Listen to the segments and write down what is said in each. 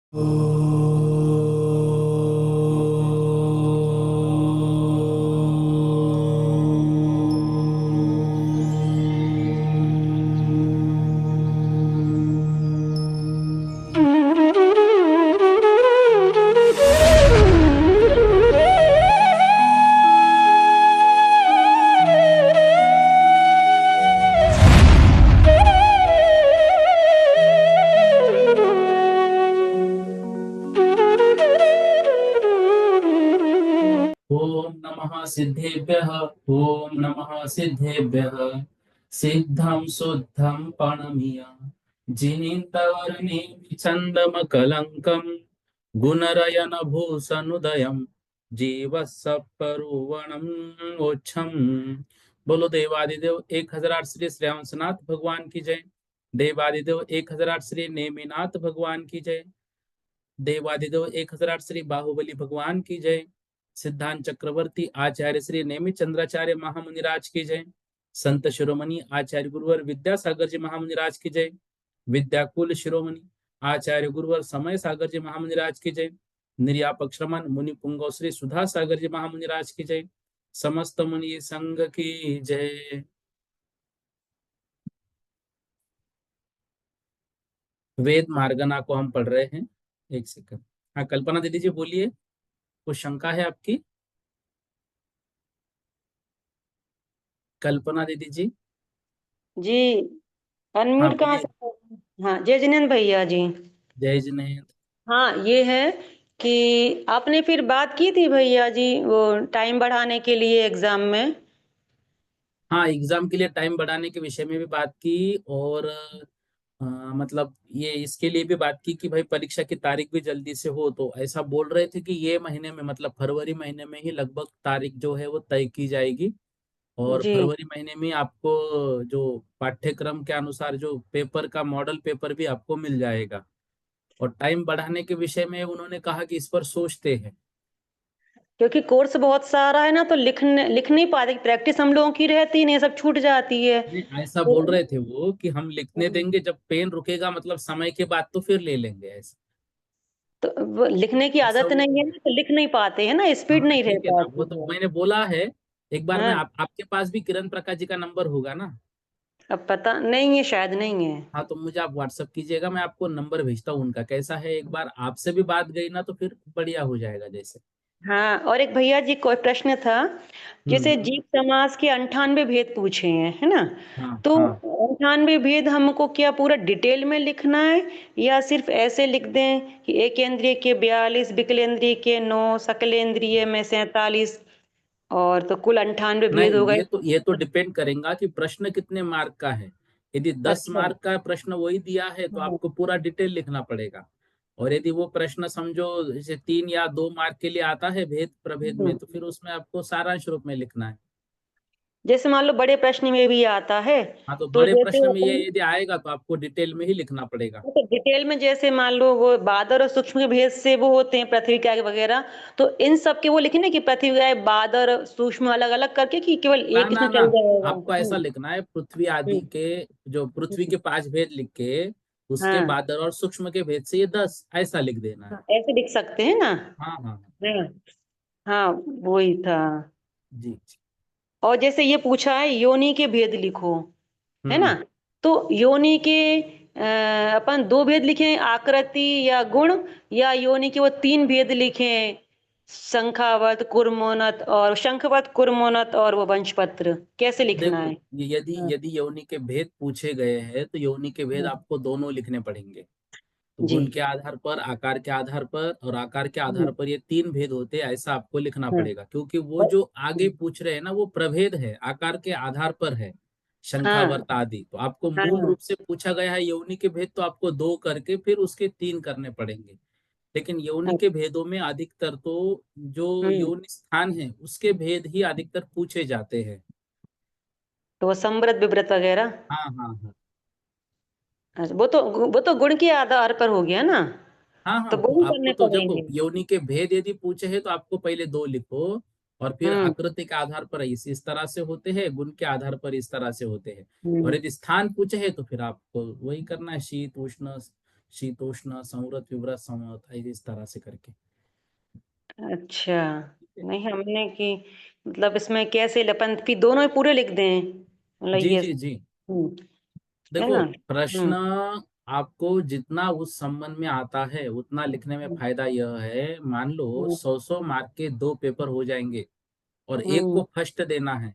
ओम नमः सिद्धेभ्यः। ओम नमः सिद्धेभ्यः। सिद्धं शुद्धं प्रणमीय जिनीन्द्रवर्णि चन्दमकलङ्कं गुणरयन भूषणुदयं जीवसपरुवणं मोक्षम। बोलो देवादिदेव 1008 श्री श्री हंसनाथ भगवान की जय। देवादिदेव 1008 श्री नेमिनाथ भगवान की जय। देवादिदेव 1008 श्री बाहुबली भगवान की जय। सिद्धांत चक्रवर्ती आचार्य श्री नेमि चंद्राचार्य महामुनिराज की जय। संत शिरोमणि आचार्य गुरुवर विद्यासागर जी महामुनिराज की जय। विद्याकुल शिरोमणि आचार्य गुरुवर समय सागर जी महामुनिराज की जय। निर्यापक श्रमण मुनि पुंगव श्री सुधा सागर जी महामुनिराज की जय। समस्त मुनि संघ की जय। वेद मार्गना को हम पढ़ रहे हैं। एक सेकंड। हाँ, कल्पना दीदी जी बोलिए, कुछ शंका है आपकी? कल्पना दीदी जी। जी। हाँ अनम्यूट कहाँ बोलिए। से? हाँ, जय जिनेन्द्र भैया जी। जय जिनेन्द्र। हाँ, ये है कि आपने फिर बात की थी भैया जी वो टाइम बढ़ाने के लिए एग्जाम में। हाँ, एग्जाम के लिए टाइम बढ़ाने के विषय में भी बात की, और मतलब ये इसके लिए भी बात की कि भाई परीक्षा की तारीख भी जल्दी से हो। तो ऐसा बोल रहे थे कि ये महीने में, मतलब फरवरी महीने में ही लगभग तारीख जो है वो तय की जाएगी। और जी। फरवरी महीने में आपको जो पाठ्यक्रम के अनुसार जो पेपर का मॉडल पेपर भी आपको मिल जाएगा। और टाइम बढ़ाने के विषय में उन्होंने कहा कि इस पर सोचते हैं। क्योंकि कोर्स बहुत सारा है ना, तो लिख नहीं पाते, प्रैक्टिस हम लोगों की रहती नहीं, सब छूट जाती है नहीं, ऐसा तो। बोल रहे थे वो कि हम लिखने देंगे, जब पेन रुकेगा मतलब समय के बाद तो फिर ले लेंगे ऐसा। तो वो लिखने की ऐसा आदत वो नहीं है बोल ना, तो लिख नहीं पाते हैं ना, रहे। स्पीड हाँ नहीं रह ठीक है ना, वो पाती तो है। मैंने बोला है। एक बार मैं हाँ। आपके पास भी किरण प्रकाश जी का नंबर होगा ना? अब पता नहीं है, शायद नहीं है। हाँ, तो मुझे आप व्हाट्सअप कीजिएगा, मैं आपको नंबर भेजता हूँ उनका। कैसा है, एक बार आपसे भी बात गई ना तो फिर बढ़िया हो जाएगा जैसे। हाँ, और एक भैया जी कोई प्रश्न था, जैसे हम्म। जीव समाज के 98 भेद पूछे हैं, है ना? हाँ तो हाँ। 98 भेद हमको क्या पूरा डिटेल में लिखना है, या सिर्फ ऐसे लिख दें कि एकेंद्रिय के 42, विकलेंद्रिय के 9, सकलेंद्रिय में 47, और तो कुल 98 भेद नहीं, हो गए? ये तो डिपेंड करेगा कि प्रश्न कितने मार्क का है। यदि 10 अच्छा। मार्क का प्रश्न वही दिया है तो हाँ। आपको पूरा डिटेल लिखना पड़ेगा। और यदि वो प्रश्न समझो जैसे 3 या 2 मार्क के लिए आता है भेद प्रभेद में, हम्म। तो फिर उसमें आपको सारांश रूप में लिखना है। जैसे मान लो बड़े प्रश्न में भी आता है, हाँ, तो तो बड़े जैसे प्रश्न में ये अपन यदि आएगा तो आपको डिटेल में ही लिखना पड़ेगा। तो डिटेल में, जैसे मान लो वो बादल और सूक्ष्म भेद से वो होते हैं, पृथ्वी का वगैरह, तो इन सब के वो लिखे ना कि पृथ्वी का बादल और सूक्ष्म अलग अलग करके, कि केवल ना एक ना इसमें ना, चल जाएगा? आपको ऐसा लिखना है पृथ्वी आदि हम्म। के, जो पृथ्वी हम्म। के 5 भेद लिख के उसके हाँ। बाद और सूक्ष्म के भेद से ये 10 ऐसा लिख देना है। हाँ, ऐसे लिख सकते हैं ना? हाँ हाँ हाँ। हाँ। हाँ, वही था। जी जी। और जैसे ये पूछा है योनि के भेद लिखो, है ना? हम्म। तो योनि के अपन दो भेद लिखें, आकृति या गुण, या योनि के वो तीन भेद लिखें, शंखावत कुर्मोन्नत, और शंखवत कुर्मोन्नत, और वो वंशपत्र, कैसे लिखना देखो, है? यदि हाँ। यदि योनि के भेद पूछे गए हैं तो योनि के भेद हाँ। आपको दोनों लिखने पड़ेंगे। तो जी। गुण के आधार पर, आकार के आधार पर और आकार के हम्म। आधार पर ये 3 भेद होते हैं, ऐसा आपको लिखना हाँ। पड़ेगा। क्योंकि वो और- जो आगे पूछ रहे हैं ना वो प्रभेद है, आकार के आधार पर है। हाँ। शंखावर्त आदि तो आपको मूल हाँ। रूप से पूछा गया है योनि के भेद, तो आपको 2 करके फिर उसके 3 करने पड़ेंगे। लेकिन योनि हाँ। के भेदों में अधिकतर तो जो हम्म। योनि स्थान है उसके भेद ही अधिकतर पूछे जाते हैं। तो वो समृद्ध विव्रत वगैरह। हाँ हाँ हाँ। अच्छा, वो तो गुण के आधार पर हो गया ना, हाँ तो हाँ, वो तो ही आपको करने तो देखो पड़ेंगे। योनि के भेद यदि पूछे हैं तो आपको पहले 2 लिखो। और फिर हम्म। आकृति के आधार पर इस तरह से होते हैं, गुण के आधार पर इस तरह से होते हैं। और हम्म। यदि स्थान पूछे हैं तो फिर आपको वही करना है, शीत उष्ण शीतोष्ण संवृत विवृत संवत, इस तरह से करके। अच्छा। ठीक है। नहीं हमने कि मतलब इसमें कैसे अपन फिर दोनों ही पूरे लिख दें, मतलब जी ये। जी जी। है देखो ना? प्रश्न आपको जितना उस संबंध में आता है उतना लिखने में हुँ, फायदा यह है, मान लो हुँ, 100 मार्क के 2 पेपर हो जाएंगे और एक हुँ, को फर्स्ट देना है,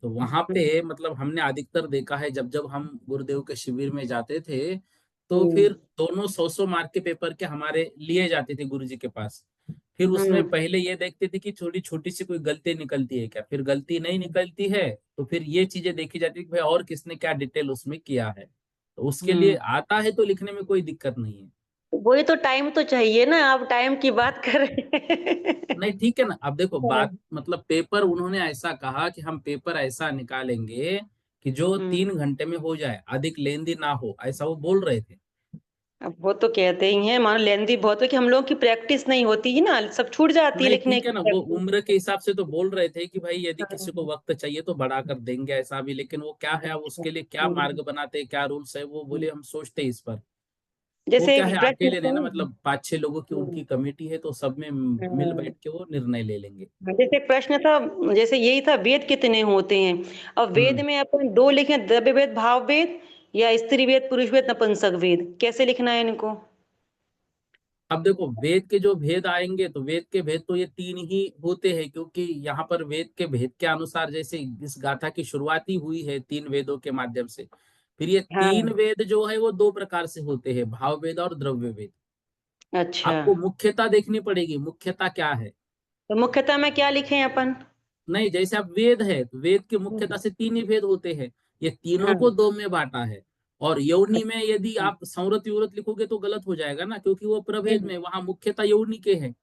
तो वहां हुँ, पे मतलब हमने अधिकतर देखा है जब जब हम गुरुदेव के शिविर में जाते थे, तो हुँ, फिर दोनों 100 मार्क के पेपर के हमारे लिए जाते थे गुरु जी के पास। फिर उसमें हुँ, पहले ये देखते थे कि छोटी छोटी सी कोई गलती निकलती है क्या, फिर गलती नहीं निकलती है तो फिर ये चीजें देखी जाती है कि भाई और किसने क्या डिटेल उसमें किया है, तो उसके लिए हुँ। आता है तो लिखने में कोई दिक्कत नहीं है। वही तो टाइम तो चाहिए ना, आप टाइम की बात कर रहे हैं। नहीं ठीक है ना, अब देखो हाँ, बात मतलब पेपर उन्होंने ऐसा कहा कि हम पेपर ऐसा निकालेंगे कि जो हुँ। 3 घंटे में हो जाए, अधिक लेंदी ना हो, ऐसा वो बोल रहे थे। अब वो तो कहते ही हैं, मान लेंदी बहुत है कि हम लोगों की प्रैक्टिस नहीं होती है ना, सब छूट जाती है नहीं लिखने ठीक है की ना, वो प्रैक्टिस। उम्र के हिसाब से तो बोल रहे थे कि भाई यदि किसी को हाँ, वक्त चाहिए तो बढ़ाकर देंगे ऐसा भी, लेकिन वो क्या है, अब अच्छा। उसके लिए क्या मार्ग बनाते हैं, क्या रूल्स है, वो हुँ। बोले हम सोचते हैं इस पर। वो जैसे क्या है, प्रश्न अकेले नहीं ना, था। मतलब 5-6 लोगों की हुँ, उनकी कमेटी है, तो सब में मिल हाँ। बैठ के वो निर्णय ले लेंगे। जैसे प्रश्न था, जैसे यही था वेद कितने होते हैं? अब वेद हम्म। में अपन 2 लिखें, द्रव्य वेद, भाव वेद या स्त्री वेद, पुरुष वेद, नपुंसक वेद, कैसे लिखना है इनको? अब देखो वेद के जो भेद आएंगे, तो वेद के भेद तो ये 3 ही होते हैं, क्योंकि यहाँ पर वेद के भेद के अनुसार जैसे इस गाथा की शुरुआत ही हुई है 3 वेदों के माध्यम से। फिर ये तीन हाँ, वेद जो है वो 2 प्रकार से होते हैं, भाव वेद और द्रव्य वेद। अच्छा। आपको मुख्यता देखनी पड़ेगी, मुख्यता क्या है। तो मुख्यतः में क्या लिखें अपन? नहीं, जैसे अब वेद है तो वेद की हुँ, मुख्यता से 3 ही भेद होते हैं, ये तीनों को हाँ, 2 में बांटा है। और यौनी में यदि अच्छा। आप संवृत विवृत लिखोगे तो गलत हो जाएगा ना, क्योंकि वो प्रभेद हुँ, में वहां मुख्यता यौनी के है।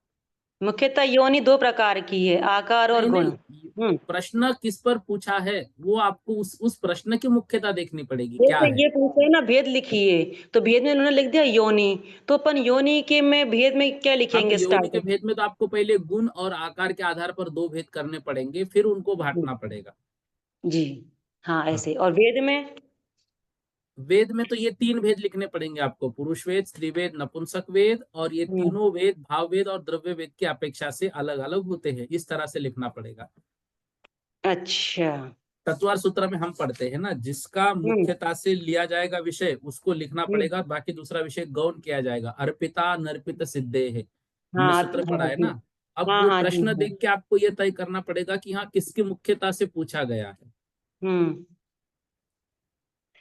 मुख्यतः योनि 2 प्रकार की है, आकार और नहीं गुण। नहीं, हुँ, प्रश्न किस पर पूछा है वो आपको उस प्रश्न की मुख्यता देखनी पड़ेगी क्या जैसे है। ये पूछा है ना भेद लिखिए, तो भेद में उन्होंने लिख दिया योनि, तो अपन योनि के में भेद में क्या हाँ, तो लिखेंगे यौनी के स्टार्टिंग? भेद में तो आपको पहले गुण और आकार के आधार पर 2 भेद करने पड़ेंगे, फिर उनको जी, बांटना पड़ेगा। जी। हाँ, हाँ, ऐसे और वेद में? वेद में तो ये 3 भेद लिखने पड़ेंगे आपको, पुरुष वेद, स्त्री वेद, नपुंसक वेद, और ये हुँ, तीनों वेद भाव वेद और द्रव्य वेद की अपेक्षा से अलग अलग होते हैं, इस तरह से लिखना पड़ेगा। अच्छा। तत्वार सूत्र में हम पढ़ते हैं ना, जिसका हुँ, मुख्यता से लिया जाएगा विषय उसको लिखना हुँ। पड़ेगा, बाकी दूसरा विषय गौण किया जाएगा, अर्पिता नर्पित सिद्धे है, हमने हाँ, सूत्र पढ़ा हाँ है जी। ना। अब हाँ, वो हाँ जी, प्रश्न हाँ। देख के आपको ये तय करना पड़ेगा कि हाँ किसकी मुख्यता से पूछा गया है। हुँ।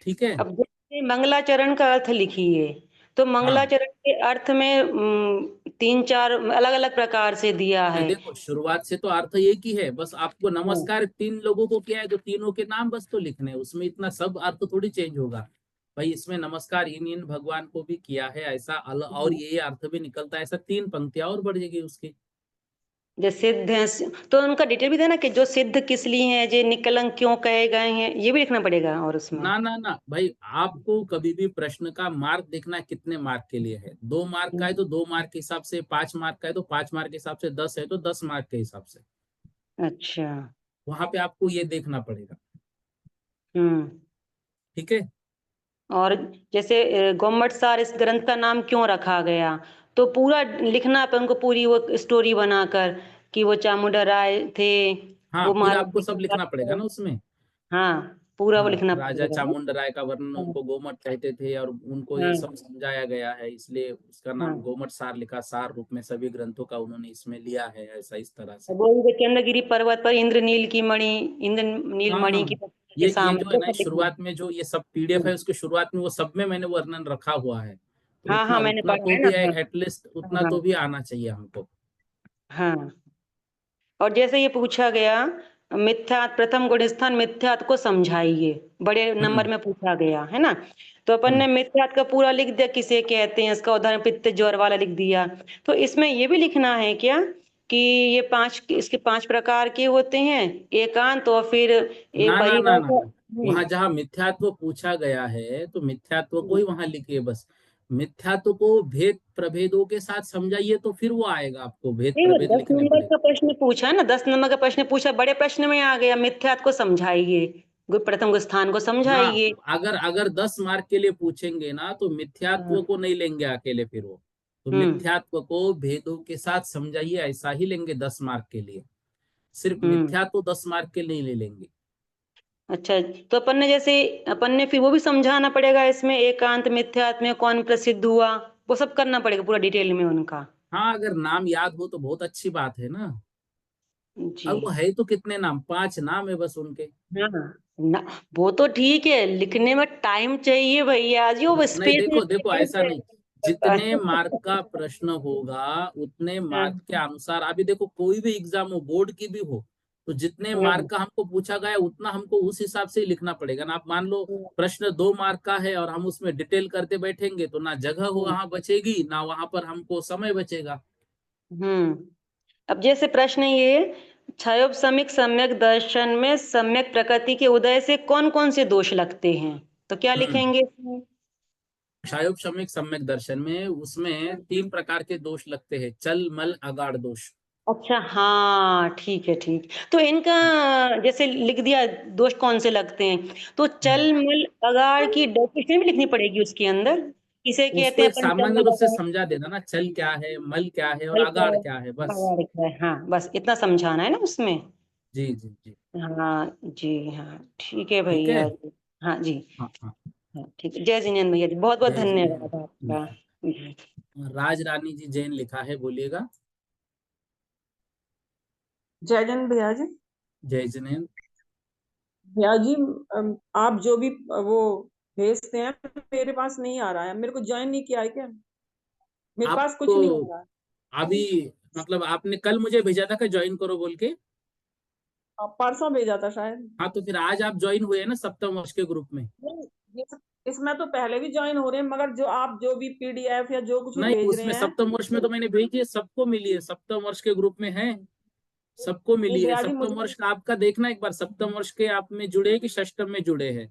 ठीक है। अब जैसे मंगलाचरण का अर्थ लिखिए, तो हाँ, मंगलाचरण के अर्थ में 3-4 अलग-अलग प्रकार से दिया नहीं है। देखो शुरुआत से तो अर्थ एक ही है, बस आपको हाँ, नमस्कार 3 लोगों को किया है तो तीनों के नाम बस तो लिखने हैं, उसमें इतना सब अर्थ थोड़ी चेंज होगा। भाई इसमें नमस्कार इन इन भगवान को भी किया है ऐसा और हुँ। ये अर्थ भी निकलता है, ऐसा 3 पंक्तियां और बढ़ जाएगी उसकी। जो सिद्ध हैं तो उनका डिटेल भी देना कि जो सिद्ध किस लिए हैं, जे निकलंक क्यों कहे गए हैं, ये भी लिखना पड़ेगा और उसमें? ना ना ना भाई, आपको कभी भी प्रश्न का मार्क देखना है कितने मार्क के लिए है, 2 मार्क का हुँ, है तो 2 मार्क के हिसाब से, 5 मार्क का है तो 5 मार्क के हिसाब से, 10 है तो 10 मार्क के हिसाब से, अच्छा। वहां पे आपको ये देखना पड़ेगा। हुँ। ठीक है। और जैसे गोमटसार इस ग्रंथ का नाम क्यों रखा गया? तो पूरा लिखना अपन को, पूरी वो स्टोरी बनाकर कि वो चामुंडा राय थे, हाँ, वो फिर महाराज आपको जी के सब साथ लिखना पड़ेगा थे। ना उसमें। हाँ, पूरा वो हाँ, लिखना राजा पड़ेगा ना? चामुंड राय का वर्णन, हाँ, उनको गोमट कहते थे और उनको ये हाँ, सब समझाया गया है, इसलिए उसका हाँ। नाम गोमट सार लिखा, सार रूप में सभी ग्रंथों का उन्होंने इसमें लिया है, ऐसा इस तरह से। वो भी चंद्रगिरी पर्वत पर इंद्रनील की मणि, इंद्रनील हाँ मणि हाँ, की प्रतिमा के ये सामने जो है वो ना सब लिखना शुरुआत में जो ये सब पीडीएफ है। है उसके शुरुआत में वो सब में मैंने वर्णन रखा हुआ है, तो हाँ, उतना हाँ, मैंने उतना पढ़ा तो है ना भी उसमें। एटलीस्ट उतना हाँ, तो भी आना चाहिए हमको। हाँ। और जैसे ये पूछा गया, मिथ्यात् प्रथम गुण स्थान मिथ्यात् को समझाइए, बड़े नंबर हम्म में पूछा गया है ना। तो अपन हम्म। ने मिथ्यात् का पूरा लिख दिया, किसे कहते हैं, इसका उदाहरण पित्त ज्वर वाला लिख दिया। तो इसमें ये भी लिखना है क्या कि ये 5, इसके 5 प्रकार के होते हैं, एकांत और फिर एक ना ना ना ना परिभाषा। ना, वहां जहां मिथ्यात्व पूछा गया है तो मिथ्यात्व को हुँ। ही वहां लिखिए बस। मिथ्यात्व को भेद प्रभेदों के साथ समझाइए तो फिर वो आएगा, आपको भेद नहीं, वो प्रभेद 10 लिखने नंबर पड़ेगा। का प्रश्न पूछा है ना, 10 नंबर का प्रश्न पूछा, बड़े प्रश्न में आ गया मिथ्यात् को समझाइए, प्रथम स्थान को ना, समझाइए। अगर अगर 10 मार्क के लिए पूछेंगे ना तो मिथ्यात्व को नहीं लेंगे अकेले, फिर वो तो हम्म मिथ्यात्व को भेदों के साथ समझाइए, ऐसा ही लेंगे 10 मार्क के लिए। सिर्फ हम्म। मिथ्यात्व 10 मार्क के लिए नहीं लेंगे। अच्छा, तो अपन ने फिर वो भी समझाना पड़ेगा इसमें, एकांत मिथ्यात्व में कौन प्रसिद्ध हुआ, वो सब करना पड़ेगा पूरा डिटेल में उनका। हाँ, अगर नाम याद हो तो बहुत अच्छी बात है ना। जी। अब वो है तो कितने नाम, 5 नाम है बस उनके। हाँ ना, वो तो ठीक है, लिखने में टाइम चाहिए भैया जी, वो नहीं, स्पेस देखो देखो, ऐसा नहीं। पड़ता जितने है। मार्क का प्रश्न होगा उतने हाँ, मार्क के अनुसार, अभी देखो कोई भी एग्जाम हो, बोर्ड की भी हो, तो जितने मार्क हाँ, का हमको पूछा गया उतना हमको उस हिसाब से ही लिखना पड़ेगा ना। आप मान लो प्रश्न 2 मार्क का है और हम उसमें डिटेल करते बैठेंगे तो ना जगह हो वहां बचेगी, ना वहां पर हमको समय बचेगा। अब जैसे प्रश्न ये, क्षयोपसमिक सम्यक दर्शन में सम्यक प्रकृति के उदय से कौन कौन से दोष लगते हैं, तो क्या हम्म लिखेंगे इसमें? क्षयोपशमिक सम्यक दर्शन में उसमें 3 प्रकार के दोष लगते हैं, चल मल अगाढ़ दोष। अच्छा, हाँ ठीक है, ठीक। तो इनका जैसे लिख दिया दोष कौन से लगते हैं, तो हम्म। चल मल अगाड़ की डेफिनेशन भी लिखनी पड़ेगी उसके अंदर, किसे कहते उसको हैं एक अपन चल सामान्य मल रूप से अगाड़। समझा देना ना, चल क्या है, मल क्या है और मल क्या अगाढ़ है, क्या है, बस। अगाड़ क्या है, हाँ बस इतना समझाना है ना उसमें। जी जी जी। हाँ जी, हाँ ठीक है ठीक है। भैया जी। हाँ जी। हाँ हाँ। हाँ ठीक है, जय जिनेन्द्र भैया जी, बहुत बहुत जय धन्यवाद आपका। जिनेन्द्र। राज रानी जी जैन लिखा है, बोलिएगा। जय जन भैया जी। जय जिनेन्द्र। भैया जी, आप जो भी वो भेजते हैं मेरे पास नहीं आ रहा है, मेरे को ज्वाइन नहीं किया है क्या? मेरे पास आपको कुछ नहीं हो रहा है। अभी मतलब आपने कल मुझे भेजा था कि ज्वाइन करो बोल के। परसों भेजा था शायद। हाँ, तो फिर आज आप ज्वाइन हुए हैं ना सप्तम वर्ष के ग्रुप में। नहीं, ये इसमें तो पहले भी ज्वाइन हो रहे हैं, मगर जो आप जो भी पीडीएफ या जो कुछ भी नहीं, भेज रहे उसमें हैं। सप्तम वर्ष में तो मैंने भेजी है, सबको मिली है, सप्तम वर्ष के ग्रुप में है, सबको नहीं मिली है। भैया जी, सप्तम मुझे वर्ष का आपका देखना एक बार, सप्तम वर्ष के आप में जुड़े कि षष्टम में जुड़े हैं।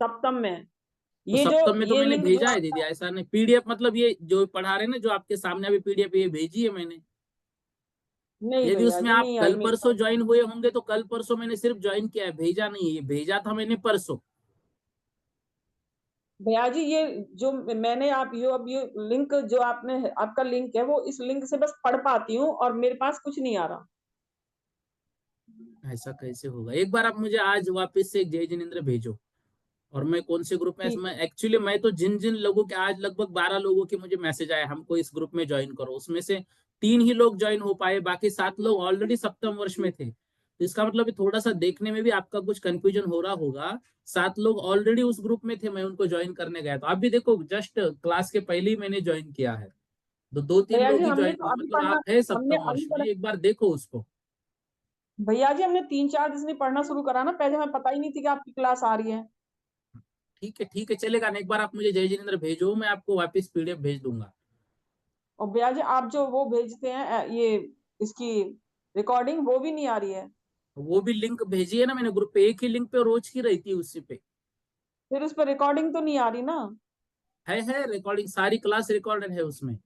सप्तम में तो ये जो सप्तम में तो ये मैंने लिंक जो भेजा है दीदी, आपका। ऐसा नहीं। पीडीएफ मतलब ये जो पढ़ा रहे हैं ना, जो आपके सामने अभी पीडीएफ ये भेजी है मैंने। नहीं यदि भैया उसमें जी, आप नहीं आई कल मेरे परसों पास। ज्वाइन हुए होंगे तो कल परसों मैंने सिर्फ ज्वाइन किया है, भेजा नहीं है। ये भेजा था मैंने परसों। भैया जी, ये जो मैंने आप यो अब ये लिंक जो आपने आपका लिंक है, वो इस लिंक से बस पढ़ पाती हूँ और मेरे पास कुछ नहीं आ रहा। ऐसा कैसे होगा, एक बार आप मुझे आज वापस से जय जिनेन्द्र भेजो। और मैं कौन से ग्रुप में, ठीक मैं है। एक्चुअली मैं तो जिन जिन लोगों के आज लगभग 12 लोगों के मुझे मैसेज आए हमको इस ग्रुप में ज्वाइन करो, उसमें से 3 ही लोग ज्वाइन हो पाए, बाकी 7 लोग ऑलरेडी सप्तम वर्ष में थे। तो इसका मतलब थोड़ा सा देखने में भी आपका कुछ कंफ्यूजन हो रहा होगा। 7 लोग ऑलरेडी उस ग्रुप में थे, मैं उनको ज्वाइन करने गया, तो आप भी देखो जस्ट क्लास के पहले ही मैंने ज्वाइन किया है। तो 2-3 भैया जी, लोग ही हमने ज्वाइन तो हुए, अभी मतलब पढ़ना। आप है हमने सप्तम अभी वर्ष में, पढ़ एक बार देखो उसको। भैया जी, हमने 3-4 दिन से पढ़ना शुरू करा ना, पहले हमें पता ही नहीं थी कि आपकी क्लास आ रही है। ठीक है, चलेगा ना। एक बार आप मुझे जय जिनेन्द्र भेजो, मैं आपको वापस पीडीएफ भेज दूंगा। और भैया जी, आप जो वो भेजते हैं ये इसकी रिकॉर्डिंग, वो भी नहीं आ रही है। वो भी लिंक भेजी है ना मैंने ग्रुप पे, एक ही लिंक पे रोज की रहती है उसी पे। फिर उस पर रिकॉर्डिंग तो नहीं आ रही ना। है रिकॉर्डिंग, सारी क्लास रिकॉर्डेड है उसमें।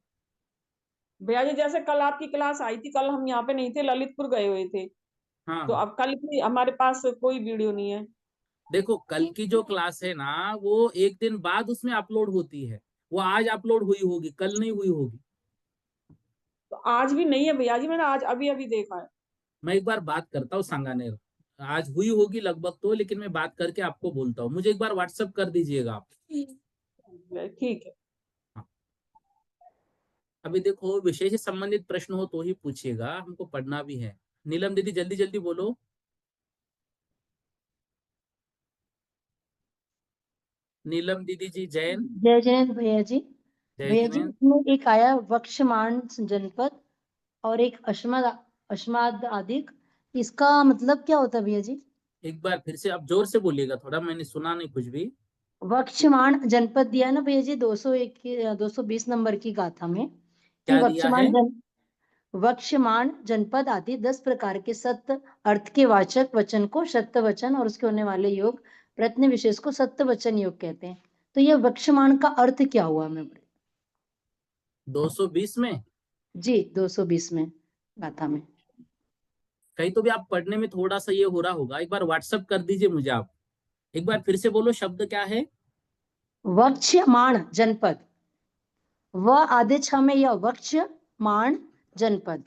भैया जी, जैसे कल आपकी क्लास आई थी, कल हम यहाँ पे नहीं थे, ललितपुर गए हुए थे। तो हाँ, अब कल की हमारे पास कोई वीडियो नहीं है। देखो कल की जो क्लास है ना वो एक दिन बाद उसमें अपलोड होती है। वो आज अपलोड हुई होगी, कल नहीं हुई होगी। तो आज भी नहीं है भैया जी, मैंने आज अभी अभी देखा है। मैं एक बार बात करता हूँ सांगानेर, आज हुई होगी लगभग तो, लेकिन मैं बात करके आपको बोलता हूँ। मुझे एक बार व्हाट्सअप कर दीजिएगा आप। ठीक है। हाँ। अभी देखो विषय से संबंधित प्रश्न हो तो ही पूछिएगा, हमको पढ़ना भी है। नीलम दीदी जल्दी जल्दी बोलो। नीलम दीदी जी जैन। जय जयंत भैया जी। जय भैया जी, जिनेन्द्र। इसमें एक आया वक्षमान जनपद और एक अश्मादिक, इसका मतलब क्या होता है भैया जी? एक बार फिर से आप जोर से बोलिएगा थोड़ा, मैंने सुना नहीं कुछ भी। वक्षमान जनपद दिया है ना भैया जी, 201 की 220 नंबर की गाथा में, कि क्या दिया है? वक्षमान जनपद आदि 10 प्रकार के सत्य अर्थ के वाचक वचन को सत्य वचन और उसके होने वाले योग प्रत्यय विशेष को सत्य वचन योग कहते हैं। तो ये वक्षमान का अर्थ क्या हुआ? मैं 220 में। जी 220 में गाथा में। कहीं तो भी आप पढ़ने में थोड़ा सा ये हो रहा होगा, एक बार व्हाट्सअप कर दीजिए मुझे आप। एक बार फिर से बोलो, शब्द क्या है? वक्ष्यमाण जनपद, व आधे छ में यह वक्ष्यमाण जनपद।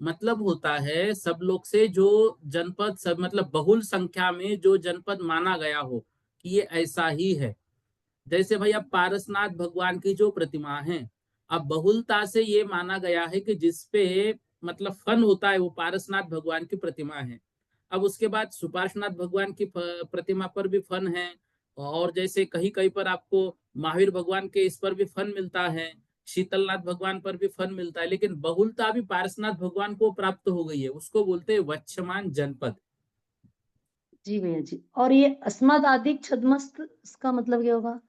मतलब होता है सब लोग से जो जनपद, सब मतलब बहुल संख्या में जो जनपद माना गया हो कि ये ऐसा ही है। जैसे भाई अब पारसनाथ भगवान की जो प्रतिमा है, अब बहुलता से ये माना गया है कि जिसपे मतलब फन होता है वो पारसनाथ भगवान की प्रतिमा है। अब उसके बाद सुपार्श्वनाथ भगवान की प्रतिमा पर भी फन है, और जैसे कहीं कहीं पर आपको महावीर भगवान के इस पर भी फन मिलता है, शीतलनाथ भगवान पर भी फन मिलता है, लेकिन बहुलता भी पारसनाथ भगवान को प्राप्त हो गई है, उसको बोलते हैं वक्षमान जनपद। जी भैया जी। और ये अस्मद आदिक छदमस्त, इसका मतलब क्या होगा?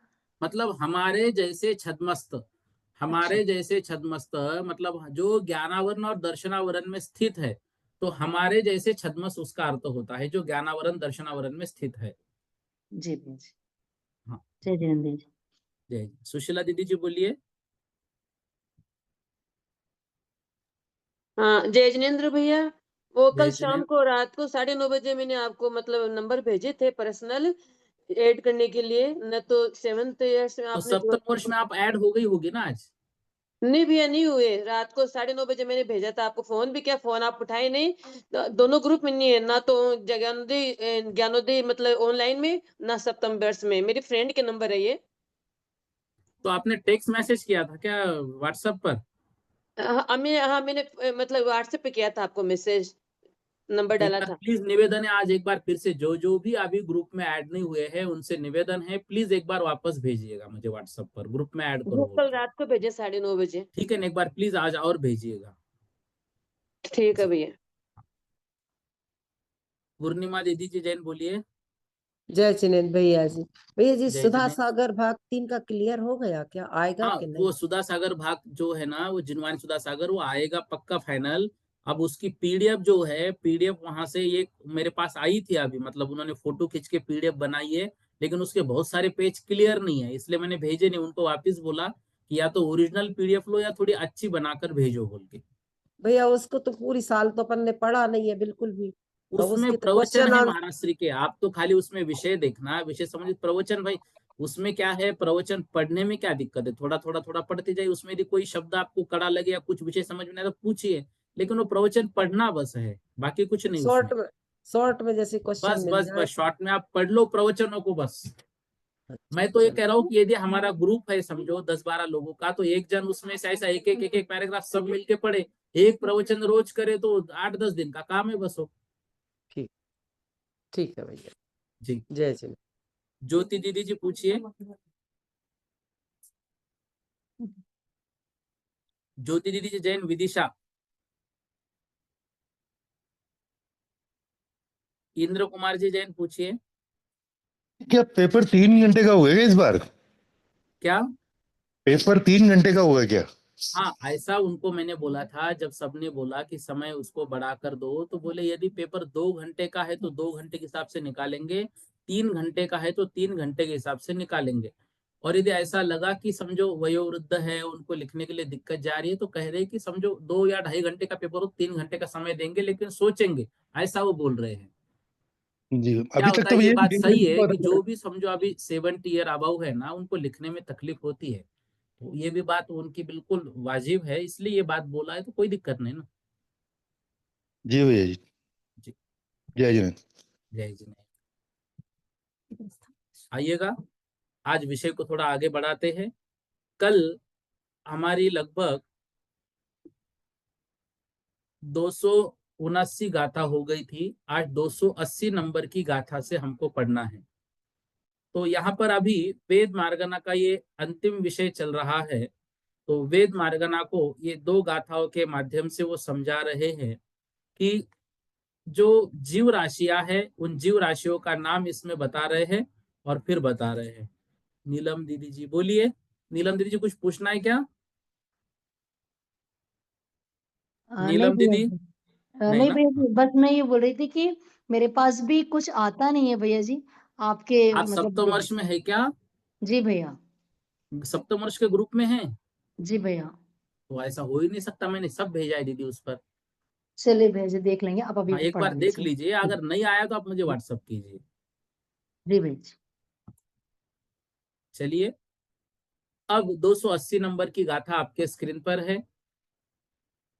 मतलब हमारे जैसे छद्मस्त, अच्छा, हमारे जैसे छद्मस्त मतलब जो ज्ञानावरण और दर्शनावरण में स्थित है, तो हमारे जैसे छद्मस्त उसका अर्थ होता है जो ज्ञानावरण दर्शनावरण में स्थित है। जी भैया जी। हाँ, जय जिनेन्द्र जी। जय। सुशीला दीदी जी बोलिए। हाँ, जय जिनेन्द्र भैया। वो कल जय शाम जिनेन्द्र। को रात को 9:30 मैंने आपको मतलब नंबर भेजे थे पर्सनल ऐड करने के लिए, न तो 7th ईयर्स में तो आपने सप्तम ज्वाइन। वर्ष में आप ऐड हो गई होगी ना आज? नहीं भैया, नहीं हुए। रात को 9:30 मैंने भेजा था आपको, फोन भी किया, फोन आप उठाए नहीं। दोनों ग्रुप में नहीं है, ना तो ज्ञानोदय मतलब ऑनलाइन में, ना सप्तम वर्ष में। मेरी फ्रेंड के नंबर है ये। तो आपने टेक्स्ट मैसेज किया था क्या व्हाट्सएप पर? हाँ, मैंने मतलब व्हाट्सएप पे किया था आपको मैसेज, नंबर एक डाला बार था। प्लीज निवेदन है, आज एक बार फिर से जो जो भी अभी ग्रुप में ऐड नहीं हुए हैं उनसे निवेदन है, प्लीज एक बार वापस भेजिएगा मुझे व्हाट्सएप पर, ग्रुप में ऐड करो वो बोल कल के। रात को भेजे 9:30 बजे। ठीक है ना, एक बार प्लीज आज और भेजिएगा। ठीक है जी। भैया। पूर्णिमा दीदी जी जैन बोलिए। जय चिनेन्द्र भैया जी। भैया जी, जय सुधा जिनेन्द्र। सागर भाग 3 का क्लियर हो गया क्या? आएगा हाँ, कि नहीं? वो सुधा सागर भाग जो है ना, वो जिनवानी सुधा सागर वो आएगा पक्का फाइनल। अब उसकी पीडीएफ जो है, पीडीएफ वहां से ये मेरे पास आई थी अभी, मतलब उन्होंने फोटो खींच के पीडीएफ बनाई है, लेकिन उसके बहुत सारे पेज क्लियर नहीं है, इसलिए मैंने भेजे नहीं, उनको वापस बोला कि या तो ओरिजिनल पीडीएफ लो या थोड़ी अच्छी बनाकर भेजो बोल के। भैया उसको तो पूरी साल तो अपन ने पढ़ा नहीं है बिल्कुल भी। अब उसमें उसकी तो प्रवचन क्वेश्चन है आंसर। महाराज श्री के, आप तो खाली उसमें विषय देखना, विषय समझ, प्रवचन भाई उसमें क्या है, प्रवचन पढ़ने में क्या दिक्कत है, थोड़ा थोड़ा थोड़ा पढ़ते जाइए, उसमें यदि कोई शब्द आपको कड़ा लगे या कुछ विषय समझ में आए तो पूछिए, लेकिन वो प्रवचन पढ़ना बस है, बाकी कुछ नहीं उसमें। शॉर्ट में जैसे क्वेश्चन बस मिल बस जाए। बस शॉर्ट में आप पढ़ लो प्रवचनों को बस। मैं तो ये चलो। कह रहा हूँ कि यदि हमारा ग्रुप है समझो 10-12 लोगों का, तो एक जन उसमें से ऐसा एक एक पैराग्राफ सब मिलके पढ़े, एक प्रवचन रोज करे तो 8-10 दिन का काम है बस हो। ठीक ठीक है भैया। जी। जय चिनेन्द्र। ज्योति दीदी जी पूछिए। ज्योति दीदी जी जैन विदिशा। इंद्र कुमार जी जैन पूछिए। क्या पेपर 3 घंटे का होगा क्या इस बार? क्या? पेपर 3 घंटे का होगा क्या? हाँ, ऐसा उनको मैंने बोला था, जब सबने बोला कि समय उसको बढ़ाकर दो, तो बोले यदि पेपर 2 घंटे का है तो 2 घंटे के हिसाब से निकालेंगे, 3 घंटे का है तो 3 घंटे के हिसाब से निकालेंगे, और यदि ऐसा लगा कि समझो वयोवृद्ध है उनको लिखने के लिए दिक्कत जा रही है, तो कह रहे कि समझो 2 या ढाई घंटे का पेपर हो, 3 घंटे का समय देंगे, लेकिन सोचेंगे, ऐसा वो बोल रहे हैं। जी, क्या अभी तक होता तो है, ये ये बात सही है कि जो भी समझो अभी 70 ईयर अबव है ना, उनको लिखने में तकलीफ होती है, तो ये भी बात उनकी बिल्कुल वाजिब है, इसलिए ये बात बोला है, तो कोई दिक्कत नहीं ना। जी भैया जी। जी। जय जिनेन्द्र। जय जी नहीं। आइएगा, आज विषय को थोड़ा आगे बढ़ाते हैं। कल हमारी लगभग 279 गाथा हो गई थी, आज 280 नंबर की गाथा से हमको पढ़ना है। तो यहाँ पर अभी वेद मार्गना का ये अंतिम विषय चल रहा है, तो वेद मार्गना को ये 2 गाथाओं के माध्यम से वो समझा रहे हैं कि जो जीव राशियां है उन जीव राशियों का नाम इसमें बता रहे हैं, और फिर बता रहे हैं। नीलम दीदी जी बोलिए। नीलम दीदी जी कुछ पूछना है क्या? नहीं नीलम भैया दीदी? जी। नहीं नहीं ना? भैया हाँ। जी, बस मैं ये बोल रही थी कि मेरे पास भी कुछ आता नहीं है भैया जी, आपके आप सप्तम मतलब। वर्ष में है क्या? जी भैया। सप्तम वर्ष के ग्रुप में है? जी भैया। तो ऐसा हो ही नहीं सकता, मैंने सब भेजा है दीदी उस पर। चलिए भेज देख लेंगे, आप अभी हाँ, एक पढ़ा बार देख लीजिए। लीजिए, अगर नहीं आया तो आप मुझे व्हाट्सअप कीजिए। जी भेज। चलिए, अब 280 नंबर की गाथा आपके स्क्रीन पर है।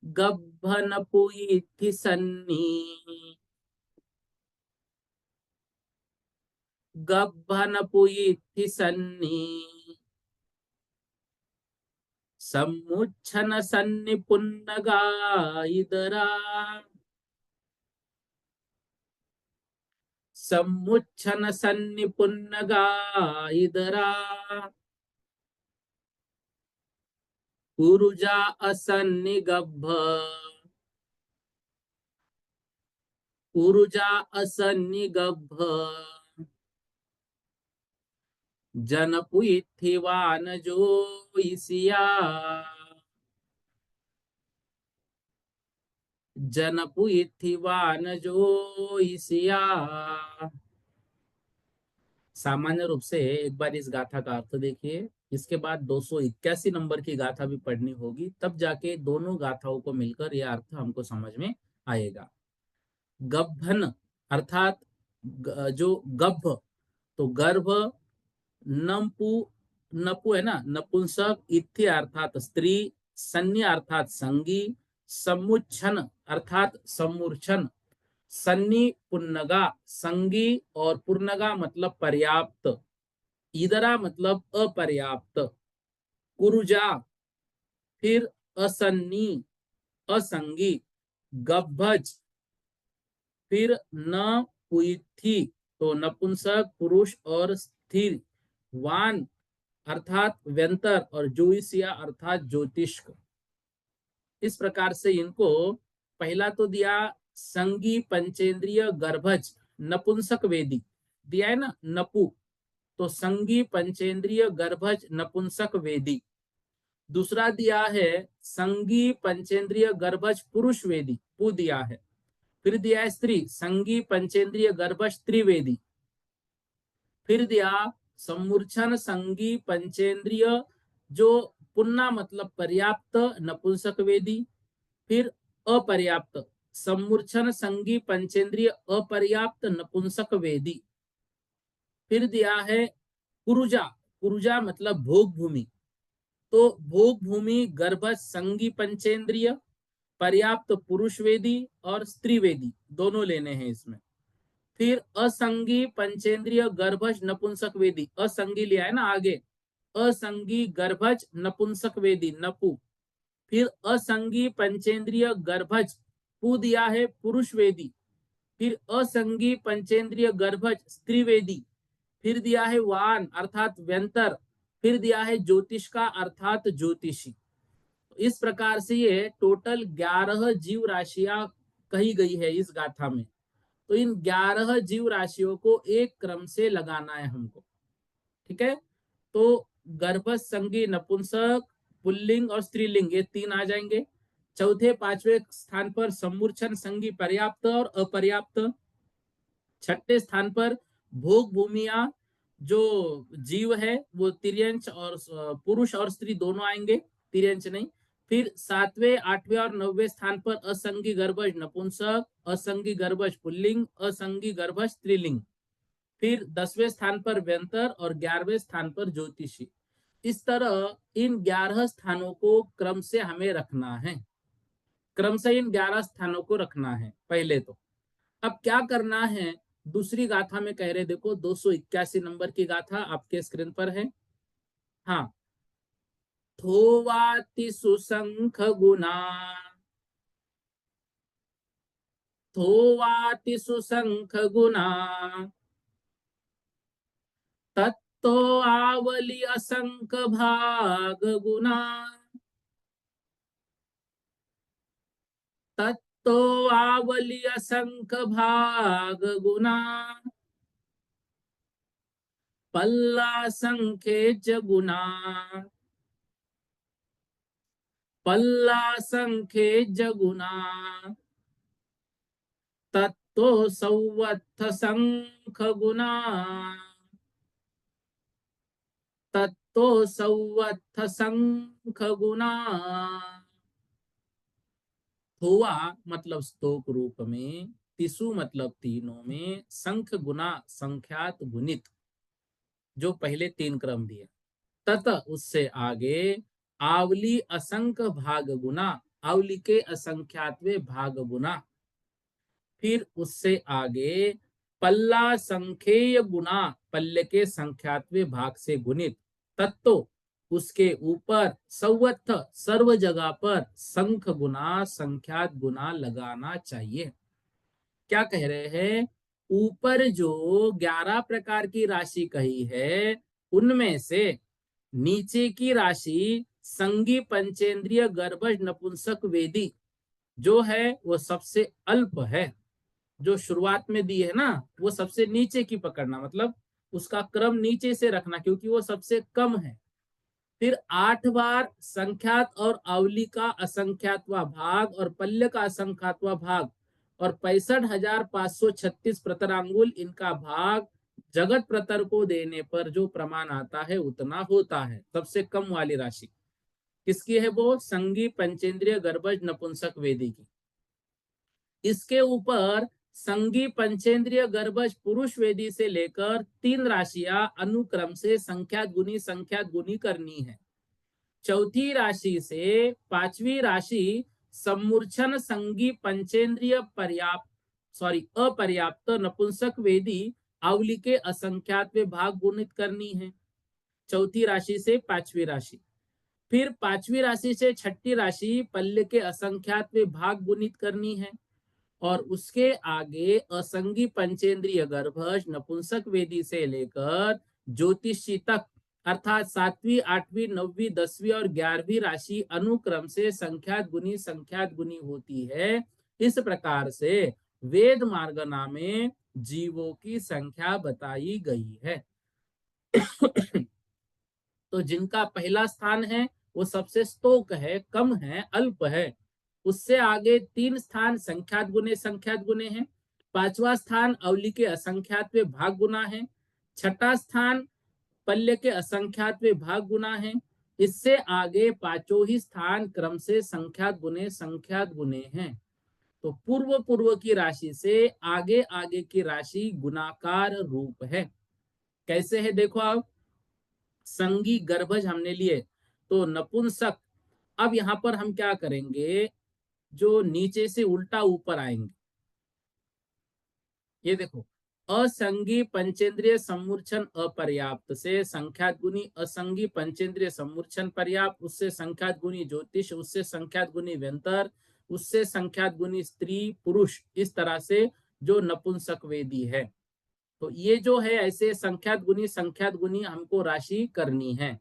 गब्भन पुइथि सन्नी, गब्भन पुइथि सन्नी, सम्मुच्छन सन्नि पुन्नगा इदरा, सम्मुच्छन सन्नि पुन्नगा इदरा, कुरुजा असन्नि गब्भ, कुरुजा असन्नि गब्भ, जनपुइथि वानजो इसिया, जनपुइथि वानजो इसिया। सामान्य रूप से एक बार इस गाथा का अर्थ देखिए, इसके बाद 281 नंबर की गाथा भी पढ़नी होगी, तब जाके दोनों गाथाओं को मिलकर यह अर्थ हमको समझ में आएगा। गब्भन अर्थात जो गब्भ, तो गर्भ, नपु, नपु है ना, नपुंसक, इत्थि अर्थात स्त्री, सन्नि अर्थात संगी, सम्मुच्छन अर्थात सम्मूर्छन, सन्नि पुन्नगा संगी, और पुन्नगा मतलब पर्याप्त, इदरा मतलब अपर्याप्त, कुरुजा फिर असन्नी असंगी, गब्भज फिर न पुइथी, तो नपुंसक पुरुष और स्थिर, वान अर्थात व्यंतर, और ज्योतिषिया अर्थात ज्योतिष्क। इस प्रकार से इनको पहला तो दिया संगी पंचेंद्रिय गर्भज नपुंसक वेदी, दिया है ना नपु, तो संगी पंचेंद्रिय गर्भज नपुंसक वेदी। दूसरा दिया है संगी पंचेंद्रिय गर्भज पुरुष वेदी, पु दिया है। फिर दिया है स्त्री संगी पंचेंद्रिय गर्भज त्रिवेदी। फिर दिया सम्मूर्छन संगी पंचेंद्रिय, जो पुन्ना मतलब पर्याप्त नपुंसक वेदी। फिर अपर्याप्त सम्मूर्छन संगी पंचेंद्रिय अपर्याप्त नपुंसक वेदी। फिर दिया है कुरुजा, कुरुजा मतलब भोग भूमि, तो भोग भूमि गर्भज संगी पंचेंद्रिय, पर्याप्त पुरुष वेदी और स्त्री वेदी, दोनों लेने हैं इसमें। फिर असंगी पंचेंद्रिय गर्भज नपुंसक वेदी, असंगी लिया है ना आगे, असंगी गर्भज नपुंसक वेदी नपु। फिर असंगी पंचेंद्रिय गर्भज, पु दिया है पुरुष वेदी। फिर असंगी पंचेंद्रिय गर्भज स्त्री वेदी। फिर दिया है वान अर्थात व्यंतर। फिर दिया है ज्योतिष का अर्थात ज्योतिषी। इस प्रकार से ये टोटल 11 जीव राशियां कही गई है इस गाथा में। तो इन 11 जीव राशियों को एक क्रम से लगाना है हमको, ठीक है। तो गर्भज संगी नपुंसक पुल्लिंग और स्त्रीलिंग ये 3 आ जाएंगे। चौथे पांचवें स्थान पर सम्मूर्छन संगी पर्याप्त और अपर्याप्त। छठे स्थान पर भोग भूमिया, जो जीव है वो तिर्यंच और पुरुष और स्त्री दोनों आएंगे, तिर्यंच नहीं। फिर सातवें आठवें और नौवें स्थान पर असंगी गर्भज नपुंसक, असंगी गर्भज पुल्लिंग, असंगी गर्भज स्त्रीलिंग। फिर 10वें स्थान पर व्यंतर और 11वें स्थान पर ज्योतिषी। इस तरह इन 11 स्थानों को क्रम से हमें रखना है, क्रम से इन 11 स्थानों को रखना है पहले तो। अब क्या करना है, दूसरी गाथा में कह रहे, देखो 281 नंबर की गाथा आपके स्क्रीन पर है। हाँ, थोवाति सुसंख गुना, थोवाति सुसंख गुना, तत्तो आवली असंख भाग गुना, तत्तो आवली असंख भाग गुना, पल्ला संखे च गुना, पल्ला संखे च गुना, तत्तो सौवत्थ संख गुना, तत्तो सौवत्थ संख गुना, स्थोवा मतलब स्तोक रूप में, तिसु मतलब तीनों में, संख गुना संख्यात गुणित, जो पहले 3 क्रम दिए, तथा उससे आगे आवली असंख्य भाग गुना, आवली के असंख्यातवे भाग गुना, फिर उससे आगे पल्ला संख्येय गुना, पल्ले के संख्यातवे भाग से गुणित, तत्तो उसके ऊपर सवत्थ सर्व जगह पर संख गुना संख्यात गुना लगाना चाहिए। क्या कह रहे हैं, ऊपर जो 11 प्रकार की राशि कही है उनमें से नीचे की राशि संगी पंचेंद्रिय गर्भज नपुंसक वेदी जो है वो सबसे अल्प है, जो शुरुआत में दी है ना वो सबसे नीचे की पकड़ना, मतलब उसका क्रम नीचे से रखना क्योंकि वो सबसे कम है। फिर 8 बार संख्यात और अवली का असंख्यातवा भाग और पल्य का असंख्यातवा भाग और 65,536 प्रतरांगुल इनका भाग जगत प्रतर को देने पर जो प्रमाण आता है उतना होता है। सबसे कम वाली राशि किसकी है, वो संगी पंचेंद्रिय गर्भज नपुंसक वेदी की। इसके ऊपर संगी पंचेंद्रिय गर्भज पुरुष वेदी से लेकर 3 राशियां अनुक्रम से संख्यात गुनी करनी है। चौथी राशि से 5वीं राशि सम्मूर्छन संगी पंचेंद्रिय अपर्याप्त नपुंसक वेदी आवली के असंख्यात भाग गुणित करनी है, चौथी राशि से 5वीं राशि। फिर 5वीं राशि से 6ठी राशि पल्ले के असंख्यात भाग गुणित करनी है, और उसके आगे असंगी पंचेंद्रिय गर्भज नपुंसक वेदी से लेकर ज्योतिषी तक अर्थात 7वीं 8वीं 9वीं 10वीं और 11वीं राशि अनुक्रम से संख्यात गुनी होती है। इस प्रकार से वेद मार्गना में जीवों की संख्या बताई गई है। तो जिनका पहला स्थान है वो सबसे स्तोक है, कम है, अल्प है। उससे आगे 3 स्थान संख्यात गुने हैं। 5वां स्थान अवली के असंख्यात भाग गुना है। 6ठा स्थान पल्य के असंख्यात भाग गुना है। इससे आगे 5 ही स्थान क्रम से संख्यात गुने हैं। तो पूर्व की राशि से आगे आगे की राशि गुणाकार रूप है। कैसे है देखो आप, संगी गर्भज हमने लिए तो नपुंसक। अब यहां पर हम क्या करेंगे, जो नीचे से उल्टा ऊपर आएंगे, ये देखो, असंगी पंचेंद्रिय सम्मूर्छन अपर्याप्त से संख्यात गुनी असंगी पंचेंद्रिय सम्मूर्छन पर्याप्त, उससे संख्यात गुनी ज्योतिष, उससे संख्यात गुनी व्यंतर, उससे संख्यात गुनी स्त्री पुरुष, इस तरह से जो नपुंसक वेदी है। तो ये जो है ऐसे संख्यात गुनी हमको राशि करनी है।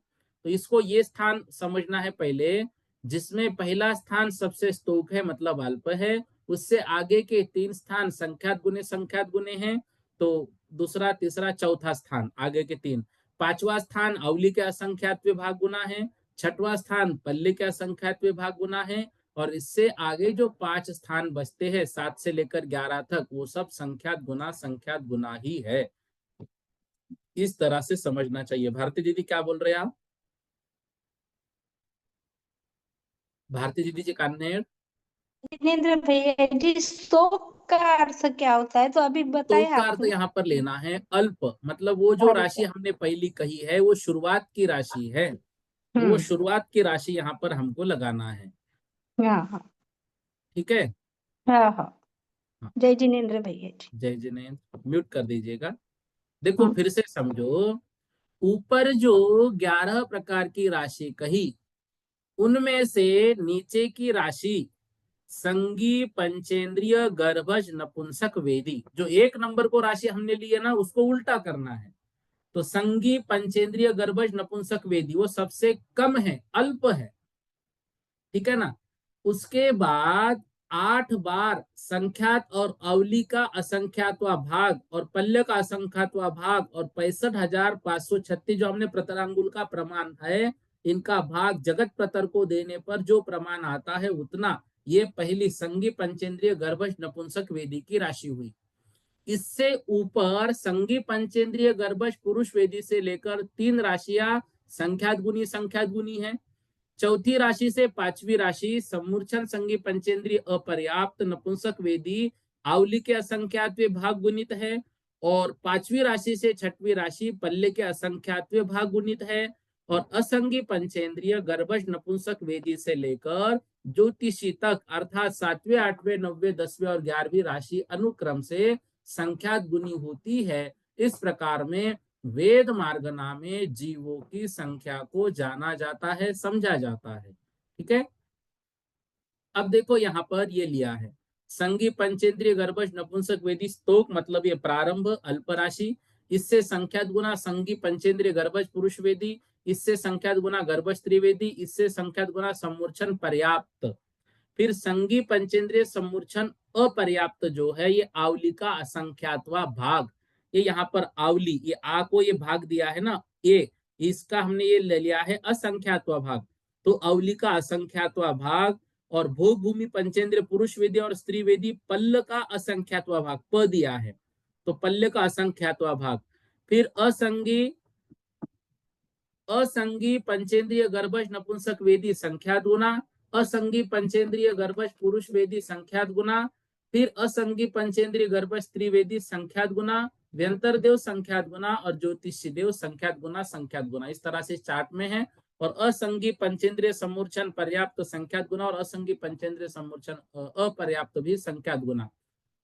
तो इसको ये स्थान समझना है पहले, जिसमें पहला स्थान सबसे स्तोक है मतलब अल्प है, उससे आगे के 3 स्थान संख्यात गुने हैं, तो दूसरा तीसरा चौथा स्थान आगे के 3। 5वां स्थान अवली के असंख्यात भाग गुना है। 6वां स्थान पल्ले के असंख्यात भाग गुना है, और इससे आगे जो 5 स्थान बचते हैं 7 से लेकर 11 तक, वो सब संख्यात गुना ही है। इस तरह से समझना चाहिए। भारती दीदी क्या बोल रहे हैं आप? भारती दीदी जी कान्य जिनेंद्र भैया जी, स्तोक का अर्थ क्या होता है? तो अभी बताया तो आपने। यहाँ पर लेना है अल्प, मतलब वो जो राशि हमने पहली कही है वो शुरुआत की राशि है, तो वो शुरुआत की राशि यहाँ पर हमको लगाना है। हाँ ठीक है, हाँ हाँ। जय जिनेंद्र भैया जी। जय जिनेंद्र, म्यूट कर दीजिएगा। देखो फिर से समझो, ऊपर जो 11 प्रकार की राशि कही उनमें से नीचे की राशि संगी पंचेंद्रिय गर्भज नपुंसक वेदी, जो 1 नंबर को राशि हमने ली है ना उसको उल्टा करना है। तो संगी पंचेंद्रिय गर्भज नपुंसक वेदी वो सबसे कम है, अल्प है, ठीक है ना। उसके बाद 8 बार संख्यात और अवली का असंख्यातवा भाग और पल्य का असंख्यातवा भाग और 65,536 जो हमने प्रतरांगुल का प्रमाण है, इनका भाग जगत प्रतर को देने पर जो प्रमाण आता है उतना, ये पहली संगी पंचेंद्रिय गर्भज नपुंसक वेदी की राशि हुई। इससे ऊपर संगी पंचेंद्रिय गर्भज पुरुष वेदी से लेकर 3 राशियां संख्यात गुनी है। चौथी राशि से पांचवी राशि सम्मूर्छन संगी पंचेंद्रिय अपर्याप्त नपुंसक वेदी आवली के असंख्यात्वे भाग गुणित है, और पांचवी राशि से छठवीं राशि पल्ले के असंख्यात्वे भाग गुणित है, और असंगी पंचेंद्रिय गर्भज नपुंसक वेदी से लेकर ज्योतिषी तक अर्थात 7वें 8वें 9वें 10वें और 11वीं राशि अनुक्रम से संख्यात गुनी होती है। इस प्रकार में वेद मार्गना में जीवों की संख्या को जाना जाता है, समझा जाता है। ठीक है, अब देखो यहाँ पर ये लिया है संगी पंचेंद्रिय गर्भज नपुंसक वेदी स्तोक, मतलब ये प्रारंभ अल्प राशि, इससे संख्यात गुना संगी पंचेंद्रिय गर्भज पुरुष वेदी, इससे संख्यात गुना गर्भज त्रिवेदी, इससे संख्यात गुना सम्मूर्छन पर्याप्त। फिर संगी पंचेंद्रिय सम्मूर्छन अपर्याप्त जो है ये आवली का असंख्यातवा भाग, ये यहाँ पर आवली, ये आ को ये भाग दिया है ना ए, इसका हमने ये ले लिया है असंख्यातवा भाग, तो अवली का असंख्यातवा भाग, और भोग भूमि पंचेंद्र पुरुष वेदी और स्त्री वेदी पल्ल का असंख्यातवा भाग प दिया है, तो पल्ल का असंख्यातवा भाग। फिर असंगी पंचेंद्रिय गर्भज नपुंसक वेदी संख्यात गुना, असंगी पंचेंद्रिय गर्भज पुरुष वेदी संख्यात गुना, फिर असंगी पंचेंद्रिय गर्भज स्त्री वेदी संख्यात गुना, व्यंतर देव संख्यात गुना और ज्योतिषी देव संख्यात गुना, इस तरह से चार्ट में है। और असंगी पंचेंद्रिय सम्मूर्छन पर्याप्त संख्यात गुना और असंगी पंचेंद्रिय सम्मूर्छन अपर्याप्त भी संख्यात गुना।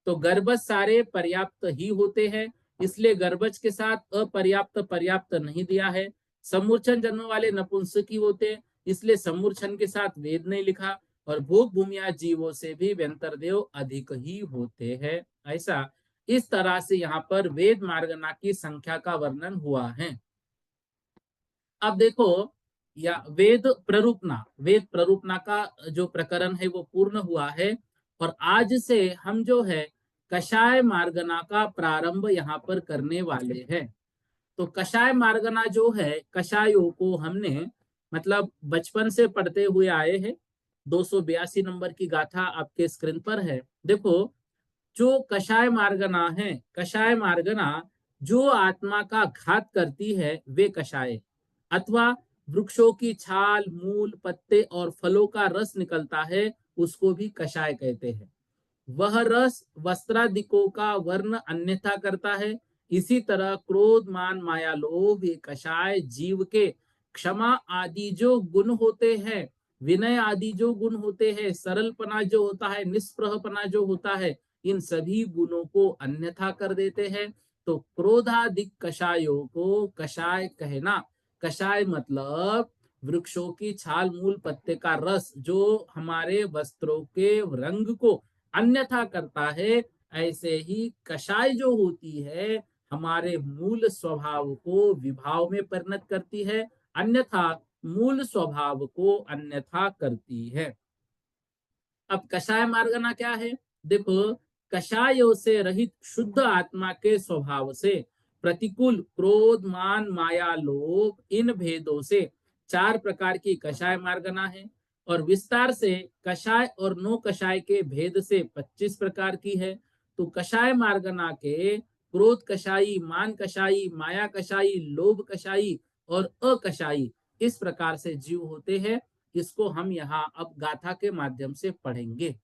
तो गर्भज सारे पर्याप्त ही होते हैं, इसलिए गर्भज के साथ अपर्याप्त पर्याप्त नहीं दिया है। सम्मूर्छन जन्म वाले नपुंसकी होते, इसलिए सम्मूर्छन के साथ वेद नहीं लिखा, और भोग भूमिया जीवों से भी व्यंतर देव अधिक ही होते हैं। ऐसा इस तरह से यहाँ पर वेद मार्गना की संख्या का वर्णन हुआ है। अब देखो या वेद प्ररूपना का जो प्रकरण है वो पूर्ण हुआ है, और आज से हम जो है कषाय मार्गना का प्रारंभ यहाँ पर करने वाले हैं। तो कषाय मार्गना जो है, कषायों को हमने मतलब बचपन से पढ़ते हुए आए हैं। 282 नंबर की गाथा आपके स्क्रीन पर है। देखो, जो कषाय मार्गना है, कषाय मार्गना जो आत्मा का घात करती है वे कषाय, अथवा वृक्षों की छाल, मूल, पत्ते और फलों का रस निकलता है, उसको भी कषाय कहते हैं। वह रस वस्त्रादिकों का वर्ण अन्यथा करता है। इसी तरह क्रोध, मान, माया, लोभ ये कषाय जीव के क्षमा आदि जो गुण होते हैं, विनय आदि जो गुण होते हैं, सरलपना जो होता है, निष्प्रहपना जो होता है, इन सभी गुणों को अन्यथा कर देते हैं। तो क्रोधादिक कषायों को कषाय कहना। कषाय मतलब वृक्षों की छाल, मूल, पत्ते का रस जो हमारे वस्त्रों के रंग को अन्यथा करता है, ऐसे ही कषाय जो होती है हमारे मूल स्वभाव को विभाव में परिणत करती है, अन्यथा मूल स्वभाव को अन्यथा करती है। अब कषाय मार्गना क्या है? देखो, कषायों से रहित शुद्ध आत्मा के स्वभाव से प्रतिकूल क्रोध, मान, माया, लोभ इन भेदों से 4 प्रकार की कषाय मार्गना है, और विस्तार से कषाय और नो कषाय के भेद से 25 प्रकार की है। तो कषाय मार्गना के क्रोध कषाई, मान कषाई, माया कषाई, लोभ कषाई और अकषाई इस प्रकार से जीव होते हैं। इसको हम यहाँ अब गाथा के माध्यम से पढ़ेंगे।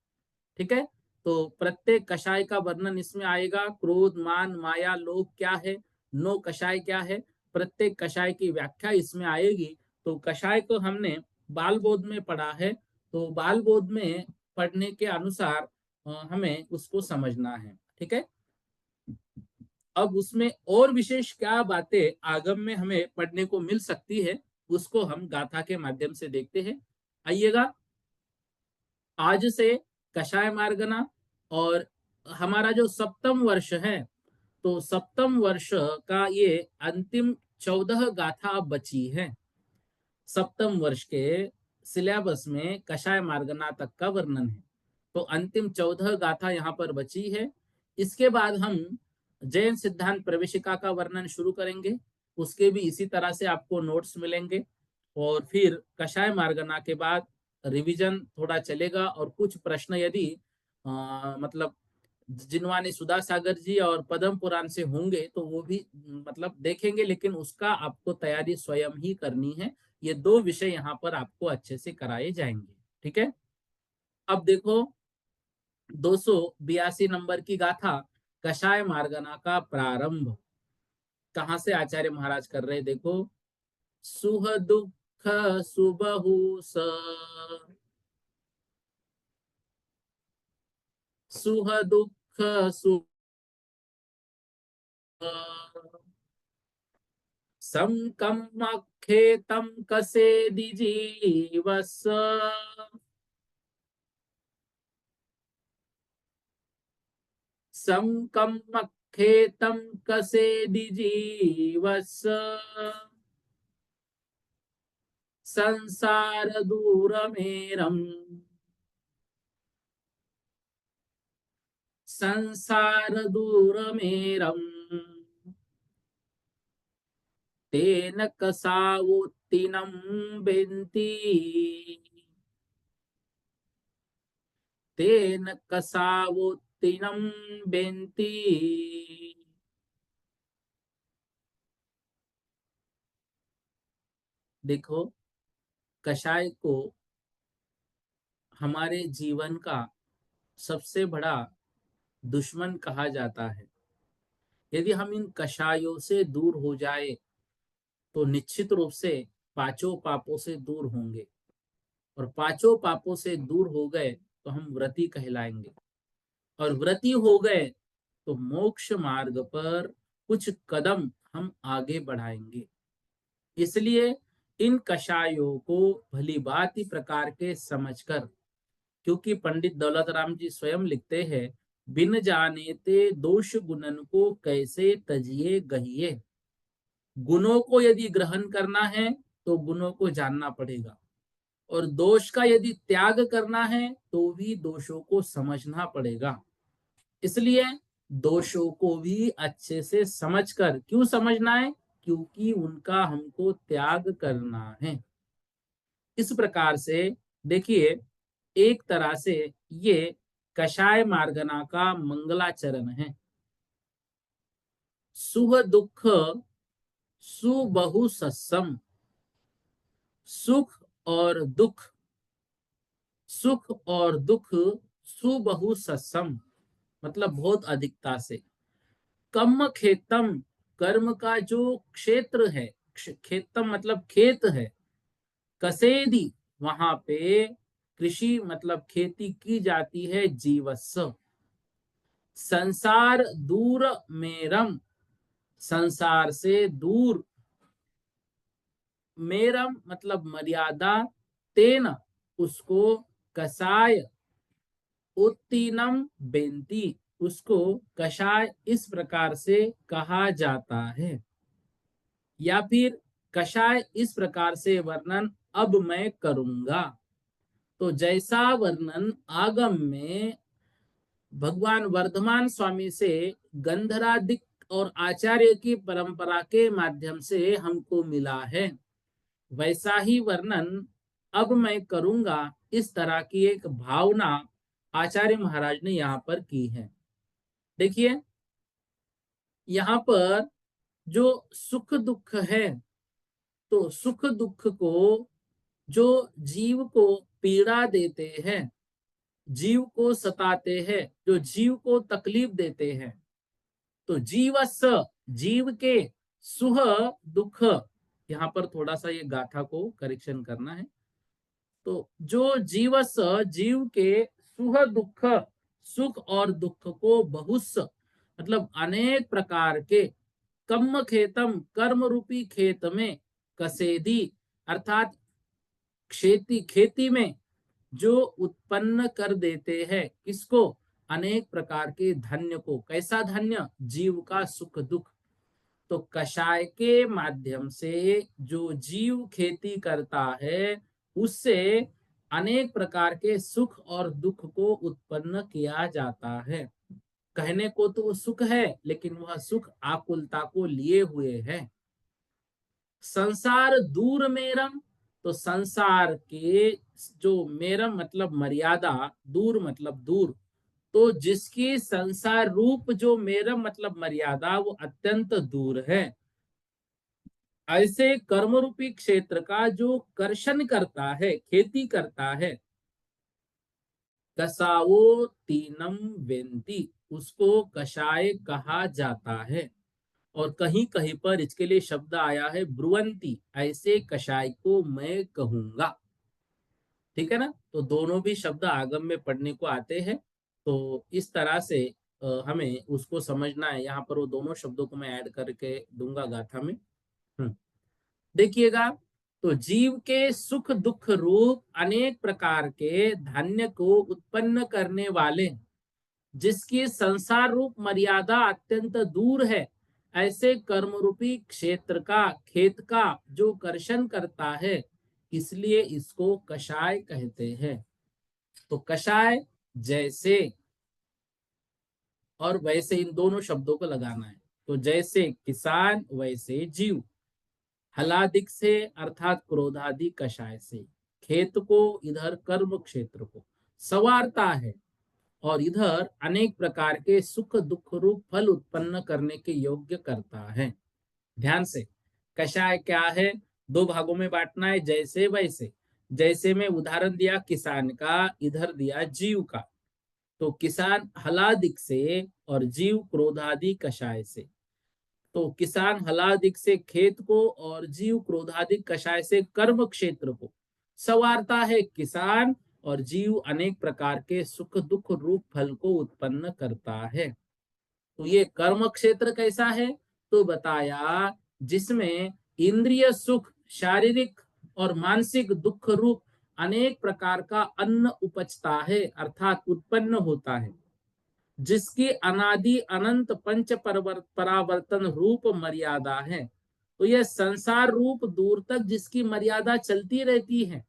ठीक है, तो प्रत्येक कषाय का वर्णन इसमें आएगा। क्रोध, मान, माया, लोभ क्या है, नो कषाय क्या है, प्रत्येक कषाय की व्याख्या इसमें आएगी। तो कषाय को हमने बाल बोध में पढ़ा है, तो बाल बोध में पढ़ने के अनुसार हमें उसको समझना है। ठीक है, अब उसमें और विशेष क्या बातें आगम में हमें पढ़ने को मिल सकती है, उसको हम गाथा के माध्यम से देखते हैं। आइएगा, आज से कषाय मार्गना, और हमारा जो सप्तम वर्ष है, तो सप्तम वर्ष का ये अंतिम 14 गाथा बची है। सप्तम वर्ष के सिलेबस में कषाय मार्गना तक का वर्णन है, तो अंतिम 14 गाथा यहाँ पर बची है। इसके बाद हम जैन सिद्धांत प्रवेशिका का वर्णन शुरू करेंगे, उसके भी इसी तरह से आपको नोट्स मिलेंगे। और फिर कषाय मार्गना के बाद रिवीजन थोड़ा चलेगा, और कुछ प्रश्न यदि मतलब जिनवानी सुधा सागर जी और पद्म पुराण से होंगे तो वो भी मतलब देखेंगे, लेकिन उसका आपको तैयारी स्वयं ही करनी है। ये 2 विषय यहाँ पर आपको अच्छे से कराए जाएंगे। ठीक है, अब देखो 282 नंबर की गाथा, कषाय मार्गना का प्रारंभ कहाँ से आचार्य महाराज कर रहे, देखो, सुह दुख सुबहु स, सुह दुख सु संकमखेतं कसेदिजीवस, संकमखेतं कसेदिजीवस, संसार दूरमेरम्, संसार दूरमेरम्, तेन कसावुत्तिनं बेन्ति, तेन कसावुत्तिनं बेन्ति। देखो, कषाय को हमारे जीवन का सबसे बड़ा दुश्मन कहा जाता है। यदि हम इन कषायों से दूर हो जाए तो निश्चित रूप से पांचों पापों से दूर होंगे, और पांचों पापों से दूर हो गए तो हम व्रती कहलाएंगे, और व्रती हो गए तो मोक्ष मार्ग पर कुछ कदम हम आगे बढ़ाएंगे। इसलिए इन कषायों को भली भांति प्रकार के समझकर, क्योंकि पंडित दौलत राम जी स्वयं लिखते हैं, बिन जाने ते दोष गुणन को कैसे तजिए गहिए। गुणों को यदि ग्रहण करना है तो गुणों को जानना पड़ेगा, और दोष का यदि त्याग करना है तो भी दोषों को समझना पड़ेगा। इसलिए दोषों को भी अच्छे से समझकर, क्यों समझना है, क्योंकि उनका हमको त्याग करना है। इस प्रकार से देखिए, एक तरह से ये कषाय मार्गना का मंगलाचरण है। सुख दुख सुबहु सत्सम, सुख और दुख, सुख और दुख सुबहु सत्सम मतलब बहुत अधिकता से। कम खेतम, कर्म का जो क्षेत्र है, खेतम मतलब खेत है, कसेदी वहां पे कृषि मतलब खेती की जाती है, जीवस्व, संसार दूर मेरम, संसार से दूर, मेरम मतलब मर्यादा, तेन उसको, कसाय उत्तीनम बेंती उसको कषाय इस प्रकार से कहा जाता है। या फिर कषाय इस प्रकार से वर्णन अब मैं करूंगा। तो जैसा वर्णन आगम में भगवान वर्धमान स्वामी से गंधरादिक और आचार्य की परंपरा के माध्यम से हमको मिला है, वैसा ही वर्णन अब मैं करूंगा, इस तरह की एक भावना आचार्य महाराज ने यहाँ पर की है। देखिए, यहाँ पर जो सुख दुख है, तो सुख दुख को जो जीव को पीड़ा देते हैं, जीव को सताते हैं, जो जीव को तकलीफ देते हैं, तो जीवस जीव के, सुह दुख, यहाँ पर थोड़ा सा ये गाथा को करेक्शन करना है। तो जो जीवस जीव के सुह दुख, सुख और दुख को बहुस मतलब अनेक प्रकार के, कम खेतम कर्म रूपी खेत में, कसेदी अर्थात खेती में जो उत्पन्न कर देते हैं, किसको, अनेक प्रकार के धन्य को। कैसा धन्य, जीव का सुख दुख। तो कषाय के माध्यम से जो जीव खेती करता है, उससे अनेक प्रकार के सुख और दुख को उत्पन्न किया जाता है। कहने को तो सुख है, लेकिन वह सुख आकुलता को लिए हुए है। संसार दूर मेरम, तो संसार के जो मेरम मतलब मर्यादा, दूर मतलब दूर, तो जिसकी संसार रूप जो मेरा मतलब मर्यादा वो अत्यंत दूर है, ऐसे कर्म रूपी क्षेत्र का जो कर्षण करता है, खेती करता है, कसावो तीनम वेंती, उसको कषाय कहा जाता है। और कहीं कहीं पर इसके लिए शब्द आया है ब्रुवंती, ऐसे कषाय को मैं कहूंगा। ठीक है ना, तो दोनों भी शब्द आगम में पढ़ने को आते हैं। तो इस तरह से हमें उसको समझना है। यहाँ पर वो दोनों शब्दों को मैं ऐड करके दूंगा गाथा में। देखिएगा, तो जीव के सुख दुख रूप अनेक प्रकार के धान्य को उत्पन्न करने वाले, जिसकी संसार रूप मर्यादा अत्यंत दूर है, ऐसे कर्म रूपी क्षेत्र का, खेत का जो कर्षण करता है, इसलिए इसको कषाय कहते हैं। तो कषाय जैसे और वैसे, इन दोनों शब्दों को लगाना है। तो जैसे किसान वैसे जीव, हलादिक से अर्थात क्रोधादि कषाय से खेत को, इधर कर्म क्षेत्र को संवारता है और इधर अनेक प्रकार के सुख दुख रूप फल उत्पन्न करने के योग्य करता है। ध्यान से, कषाय क्या है, दो भागों में बांटना है, जैसे वैसे। जैसे में उदाहरण दिया किसान का, इधर दिया जीव का। तो किसान हलादिक से और जीव क्रोधादि कषाय से। तो किसान हलादिक से खेत को और जीव क्रोधादिक कषाय से कर्म क्षेत्र को संवारता है किसान, और जीव अनेक प्रकार के सुख दुख रूप फल को उत्पन्न करता है। तो ये कर्म क्षेत्र कैसा है, तो बताया जिसमें इंद्रिय सुख, शारीरिक और मानसिक दुख रूप अनेक प्रकार का अन्न उपजता है, अर्थात उत्पन्न होता है, जिसकी अनादि अनंत पंच परावर्तन रूप मर्यादा है। तो यह संसार रूप दूर तक जिसकी मर्यादा चलती रहती है,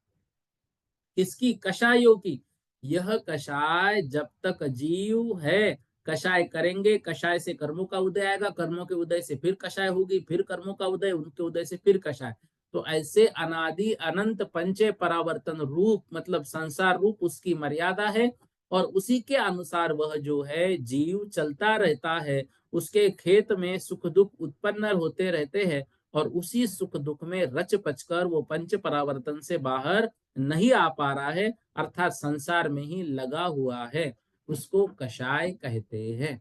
इसकी कषायों की। यह कषाय जब तक जीव है, कषाय करेंगे, कषाय से कर्मों का उदय आएगा, कर्मों के उदय से फिर कषाय होगी, फिर कर्मों का उदय, उनके उदय से फिर कषाय। तो ऐसे अनादि अनंत पंचे परावर्तन रूप मतलब संसार रूप उसकी मर्यादा है, और उसी के अनुसार वह जो है जीव चलता रहता है। उसके खेत में सुख दुख उत्पन्न होते रहते हैं, और उसी सुख दुख में रच पचकर वो पंच परावर्तन से बाहर नहीं आ पा रहा है, अर्थात संसार में ही लगा हुआ है। उसको कषाय कहते हैं।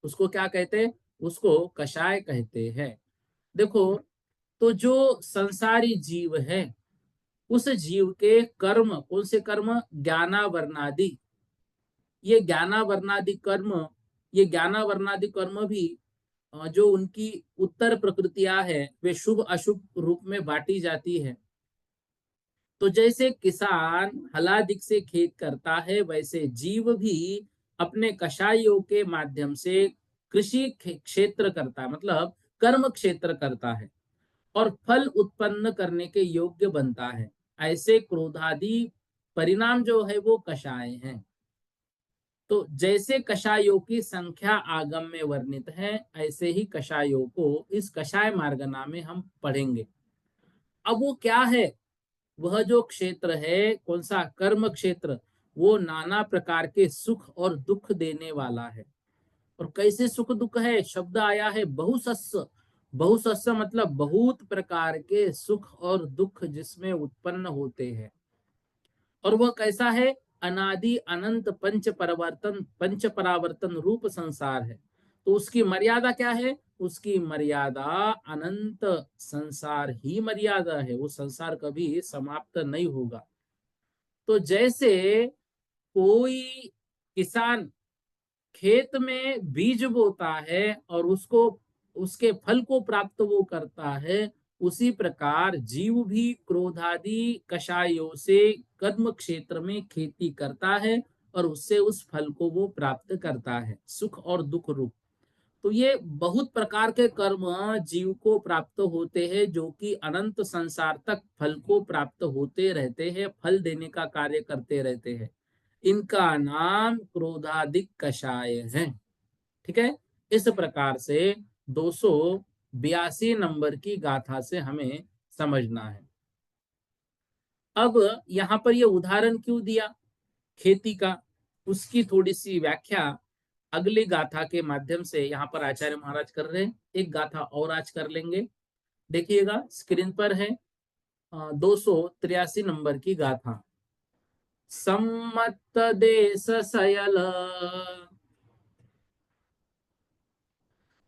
उसको क्या कहते हैं, उसको कषाय कहते हैं। देखो, तो जो संसारी जीव है, उस जीव के कर्म, कौन से कर्म, ज्ञानावरणादि। ये ज्ञानावरणादि कर्म, ये ज्ञानावरणादि कर्म भी जो उनकी उत्तर प्रकृतियां है, वे शुभ अशुभ रूप में बांटी जाती है। तो जैसे किसान हलादिक से खेत करता है, वैसे जीव भी अपने कषायों के माध्यम से कृषि क्षेत्र करता है, मतलब कर्म क्षेत्र करता है, और फल उत्पन्न करने के योग्य बनता है। ऐसे क्रोधादि परिणाम जो है वो कषाय हैं। तो जैसे कषायों की संख्या आगम में वर्णित है, ऐसे ही कषायों को इस कषाय मार्गना में हम पढ़ेंगे। अब वो क्या है, वह जो क्षेत्र है, कौन सा, कर्म क्षेत्र, वो नाना प्रकार के सुख और दुख देने वाला है। और कैसे सुख दुख है, शब्द आया है बहुसस्स। बहुसस्स मतलब बहुत प्रकार के सुख और दुख जिसमें उत्पन्न होते हैं। और वह कैसा है, अनादि अनंत पंच परावर्तन रूप संसार है। तो उसकी मर्यादा क्या है, उसकी मर्यादा अनंत संसार ही मर्यादा है, वो संसार कभी समाप्त नहीं होगा। तो जैसे कोई किसान खेत में बीज बोता है और उसको, उसके फल को प्राप्त वो करता है, उसी प्रकार जीव भी क्रोधादि कषायों से कर्म क्षेत्र में खेती करता है, और उससे उस फल को वो प्राप्त करता है, सुख और दुख रूप। तो ये बहुत प्रकार के कर्म जीव को प्राप्त होते हैं, जो कि अनंत संसार तक फल को प्राप्त होते रहते हैं, फल देने का कार्य करते रहते हैं। इनका नाम क्रोधादिक कषाय है। ठीक है, इस प्रकार से 282 नंबर की गाथा से हमें समझना है। अब यहां पर यह उदाहरण क्यों दिया खेती का, उसकी थोड़ी सी व्याख्या अगली गाथा के माध्यम से यहाँ पर आचार्य महाराज कर रहे हैं। एक गाथा और आज कर लेंगे। देखिएगा स्क्रीन पर है 283 नंबर की गाथा। सम्मत देश सयल,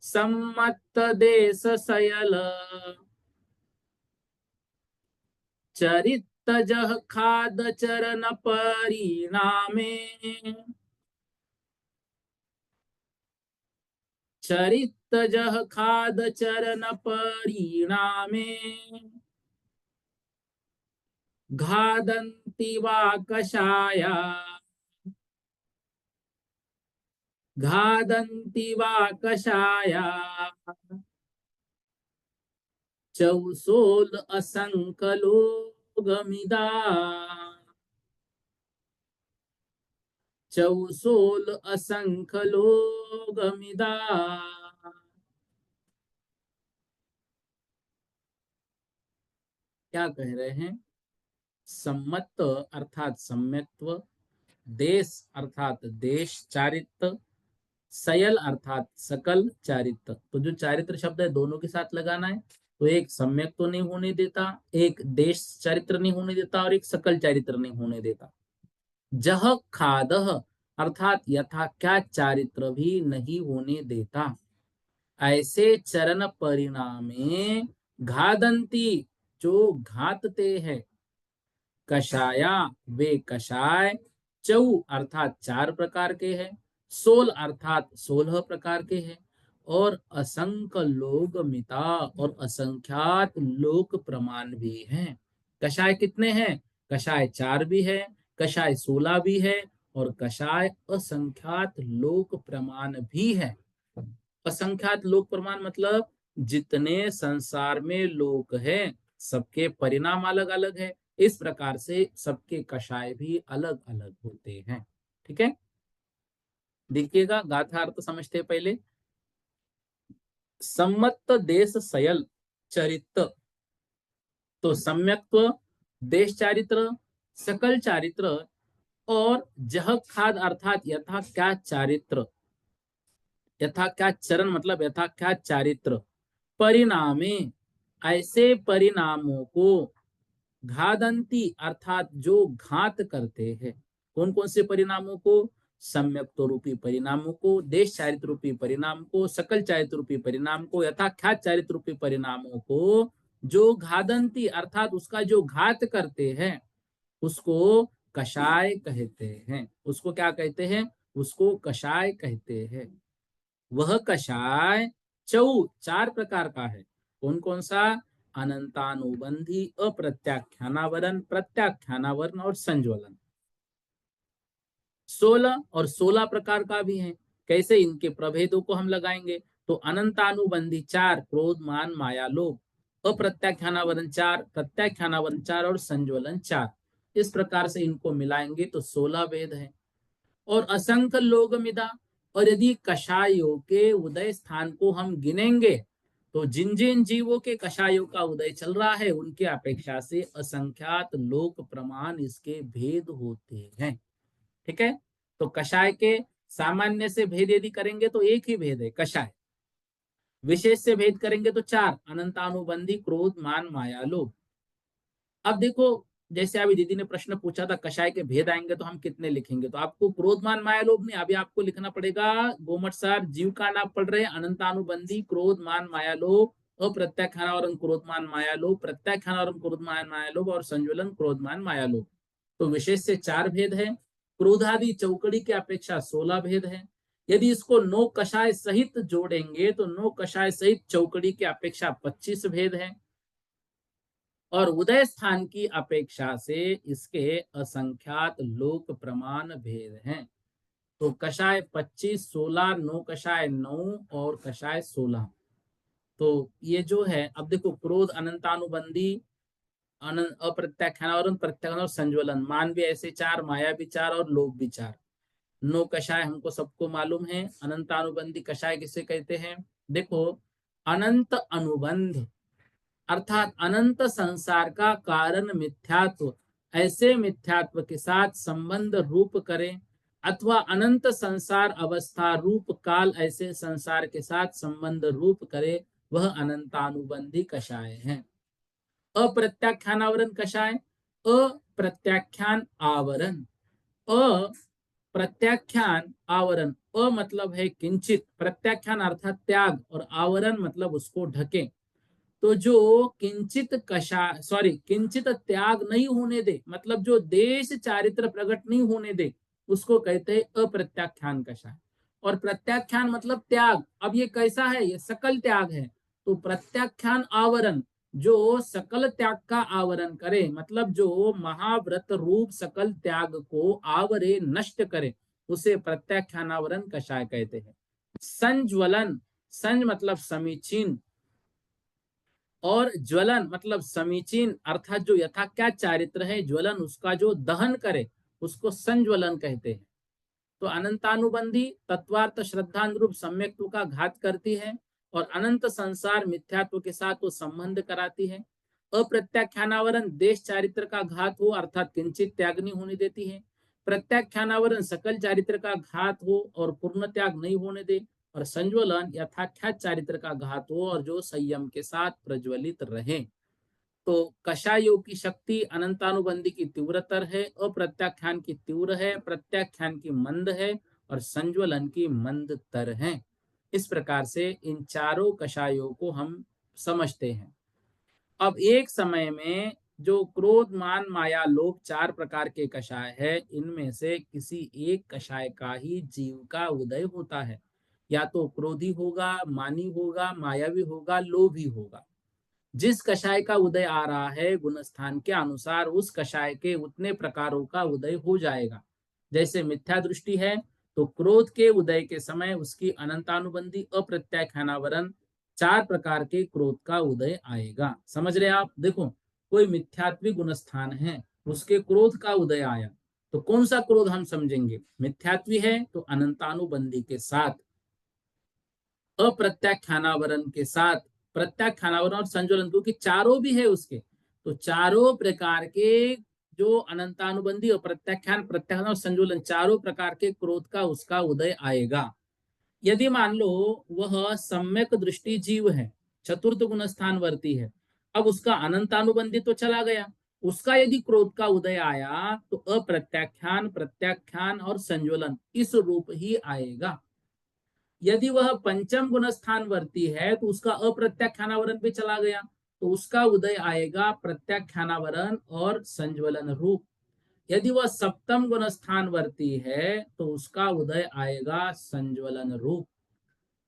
सम्मत देश सयल, चरित जह खाद चरण परिणामे, चरित जह खाद चरण परिणामे, घादन्ति वा कषाया, घादन्ति वा कषाया, चौसोल असंकलोगमिदा, चौसोल असंकलोगमिदा। क्या कह रहे हैं? सम्मत अर्थात सम्यक्त्व, देश अर्थात देश चारित्र, सयल अर्थात सकल चारित्र। तो जो चारित्र शब्द है दोनों के साथ लगाना है। तो एक सम्यक तो नहीं होने देता, एक देश चारित्र नहीं होने देता और एक सकल चारित्र नहीं होने देता। जह खादह अर्थात यथा क्या चारित्र भी नहीं होने देता। ऐसे चरण परिणामे घादंती जो घातते हैं, कषाया वे कषाय, चौ अर्थात 4 प्रकार के हैं, सोल अर्थात 16 प्रकार के हैं, और असंख्य लोग मिता और असंख्यात लोक प्रमाण भी हैं। कषाय कितने हैं? कषाय 4 भी है, कषाय 16 भी है, और कषाय असंख्यात लोक प्रमाण भी है। असंख्यात लोक प्रमाण मतलब जितने संसार में लोक हैं सबके परिणाम अलग अलग है। इस प्रकार से सबके कषाय भी अलग अलग होते हैं। ठीक है, देखिएगा गाथा अर्थ समझते पहले। सम्मत देश सयल चरित्र, तो सम्यक्त्व, देश चारित्र, सकल चारित्र और जह खाद अर्थात यथा क्या चारित्र, यथा क्या चरण मतलब यथा क्या चारित्र, परिणामे ऐसे परिणामों को, घादंती अर्थात जो घात करते हैं। कौन कौन से परिणामों को? सम्यक्त्व रूपी परिणामों को, देश चारित्र रूपी परिणाम को, सकल चारित्र रूपी परिणाम को, यथाख्यात चारित्र रूपी परिणामों को जो घादंती अर्थात उसका जो घात करते हैं उसको कषाय कहते हैं। उसको क्या कहते हैं? उसको कषाय कहते हैं। वह कषाय 4 प्रकार का है। कौन कौन सा? अनंतानुबंधी, अप्रत्याख्यानावरण, प्रत्याख्यानावरण और संज्वलन। 16 और 16 प्रकार का भी है। कैसे? इनके प्रभेदों को हम लगाएंगे तो अनंतानुबंधी 4, क्रोध मान माया लोभ, अप्रत्याख्यानावरण 4, प्रत्याख्यानावरण 4 और संज्वलन 4। इस प्रकार से इनको मिलाएंगे तो 16 भेद है। और असंख्य लोग मिदा, और यदि कषायों के उदय स्थान को हम गिनेंगे तो जिन जिन जीवों के कषायों का उदय चल रहा है उनके अपेक्षा से असंख्यात लोक प्रमाण इसके भेद होते हैं। ठीक है, तो कषाय के सामान्य से भेद यदि करेंगे तो एक ही भेद है कषाय, विशेष से भेद करेंगे तो 4, अनंतानुबंधी, क्रोध मान माया लोभ। अब देखो जैसे अभी दीदी ने प्रश्न पूछा था कषाय के भेद आएंगे तो हम कितने लिखेंगे, तो आपको क्रोधमान माया लोभ नहीं, अभी आपको लिखना पड़ेगा गोमट सर जीव का नाम पढ़ रहे हैं, अनंतानुबंधी, क्रोध मान माया लोभ, अप्रत्याख्यानावरण क्रोधमान माया लोभ, प्रत्याख्यानावरण क्रोधमान माया लोभ और संज्वलन क्रोधमान माया लोभ। तो विशेष से 4 भेद है। क्रोधादि चौकड़ी की अपेक्षा 16 भेद है। यदि इसको 9 कषाय सहित जोड़ेंगे तो 9 कषाय सहित चौकड़ी की अपेक्षा 25 भेद है। और उदय स्थान की अपेक्षा से इसके असंख्यात लोक प्रमाण भेद हैं। तो कषाय 25, 16, 9 कषाय 9 और कषाय 16। तो ये जो है, अब देखो क्रोध अनंतानुबंधी, अप्रत्याख्यानावरण, प्रत्याख्यान और संज्वलन, मान भी ऐसे 4, माया भी 4 और लोभ भी 4। 9 कषाय हमको सबको मालूम है। अनंतानुबंधी कषाय किसे कहते हैं? देखो अनंत अनुबंध अर्थात अनंत संसार का कारण मिथ्यात्व, ऐसे मिथ्यात्व के साथ संबंध रूप करें, अथवा अनंत संसार अवस्था रूप काल ऐसे संसार के साथ संबंध रूप करे, वह अनंतानुबंधी कषाय है। अप्रत्याख्यान आवरण कषाय, अप्रत्याख्यान आवरण, अप्रत्याख्यान आवरण, अ मतलब है किंचित, प्रत्याख्यान अर्थात त्याग, और आवरण मतलब उसको ढके। तो जो किंचित किंचित त्याग नहीं होने दे, मतलब जो देश चारित्र प्रकट नहीं होने दे, उसको कहते हैं अप्रत्याख्यान कषाय। और प्रत्याख्यान मतलब त्याग। अब ये कैसा है? ये सकल त्याग है। तो प्रत्याख्यान आवरण जो सकल त्याग का आवरण करे, मतलब जो महाव्रत रूप सकल त्याग को आवरे, नष्ट करे, उसे प्रत्याख्यान आवरण कषाय कहते हैं। संज्वलन, संज मतलब समीचीन, और ज्वलन मतलब समीचीन, अर्थात जो यथा क्या चारित्र है, ज्वलन उसका जो दहन करे, उसको संज्वलन कहते हैं। तो अनंतानुबंधी तत्वार्थ श्रद्धानुरूप सम्यक्त्व का घात करती है, और अनंत संसार मिथ्यात्व के साथ वो संबंध कराती है। अप्रत्याख्यानावरण देश चारित्र का घात हो, अर्थात किंचित त्याग नहीं होने देती है। प्रत्याख्यानावरण सकल चारित्र का घात हो और पूर्ण त्याग नहीं होने दे। और संज्वलन यथाख्यात चारित्र का घात हो और जो संयम के साथ प्रज्वलित रहे। तो कषायों की शक्ति अनंतानुबंधी की तीव्रतर है, अप्रत्याख्यान की तीव्र है, प्रत्याख्यान की मंद है, और संज्वलन की मंदतर है। इस प्रकार से इन चारों कषायों को हम समझते हैं। अब एक समय में जो क्रोध मान माया लोभ चार प्रकार के कषाय है, इनमें से किसी एक कषाय का ही जीव का उदय होता है। या तो क्रोधी होगा, मानी होगा, मायावी होगा, लोभी होगा। जिस कषाय का उदय आ रहा है, गुणस्थान के अनुसार उस कषाय के उतने प्रकारों का उदय हो जाएगा। जैसे मिथ्या दृष्टि है, तो क्रोध के उदय के समय उसकी अनंतानुबंधी अप्रत्याख्यानावरण चार प्रकार के क्रोध का उदय आएगा। समझ रहे आप? देखो, कोई मिथ्यात्वी गुणस्थान है, उसके क्रोध का उदय आया, तो कौन सा क्रोध हम समझेंगे? मिथ्यात्वी है तो अनंतानुबंधी के साथ, अप्रत्याख्यानावरण के साथ, प्रत्याख्यानावरण और संज्वलन, क्योंकि चारों भी है उसके। तो चारों प्रकार के जो अनंतानुबंधी और प्रत्याख्यान, प्रत्याख्यान और संज्वलन, चारों प्रकार के क्रोध का उसका उदय आएगा। यदि मान लो वह सम्यक दृष्टि जीव है, चतुर्थ गुण स्थान वर्ती है, अब उसका अनंतानुबंधी तो चला गया, उसका यदि क्रोध का उदय आया तो अप्रत्याख्यान, प्रत्याख्यान और संज्वलन इस रूप ही आएगा। यदि वह पंचम गुण स्थान वर्ती है तो उसका अप्रत्याख्यानावरण भी चला गया, तो उसका उदय आएगा प्रत्याख्यानावरण और संज्वलन रूप। यदि वह सप्तम गुण स्थान वर्ती है तो उसका उदय आएगा संज्वलन रूप,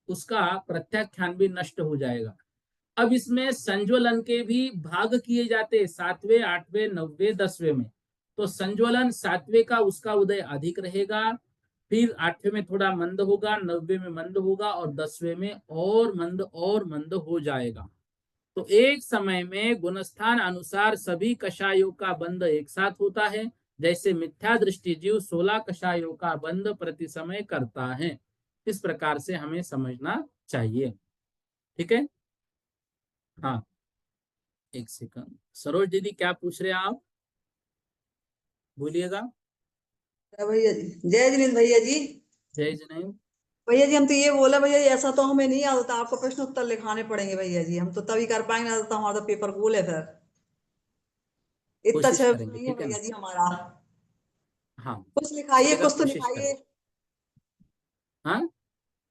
उसका प्रत्याख्यान भी नष्ट हो जाएगा। अब इसमें संज्वलन के भी भाग किए जाते, 7वें, 8वें, 9वें, 10वें में। तो संज्वलन 7वें का उसका उदय अधिक रहेगा, फिर 8वें में थोड़ा मंद होगा, 9वें में मंद होगा, और 10वें में और मंद हो जाएगा। तो एक समय में गुणस्थान अनुसार सभी कषायों का बंध एक साथ होता है। जैसे मिथ्या दृष्टि जीव 16 कषायों का बंध प्रति समय करता है। इस प्रकार से हमें समझना चाहिए। ठीक है? हाँ, एक सेकंड। सरोज दीदी क्या पूछ रहे हैं आप? बोलिएगा। भैया जी, जय जिनेन्द्र भैया जी। जय जिनेन्द्र। भैया जी, हम तो ये बोला भैया जी, ऐसा तो हमें नहीं आता, आपको प्रश्न उत्तर लिखाने पड़ेंगे भैया जी, हम तो तभी कर पाएंगे, ना तो हमारा तो पेपर गोल है। फिर इतना कोशिश अच्छा करेंगे, नहीं है ठीक है भैया ना? जी हमारा। हाँ, कुछ लिखाइए, चलेगा, कुछ तो कोशिश लिखाइए, करेंगे। हाँ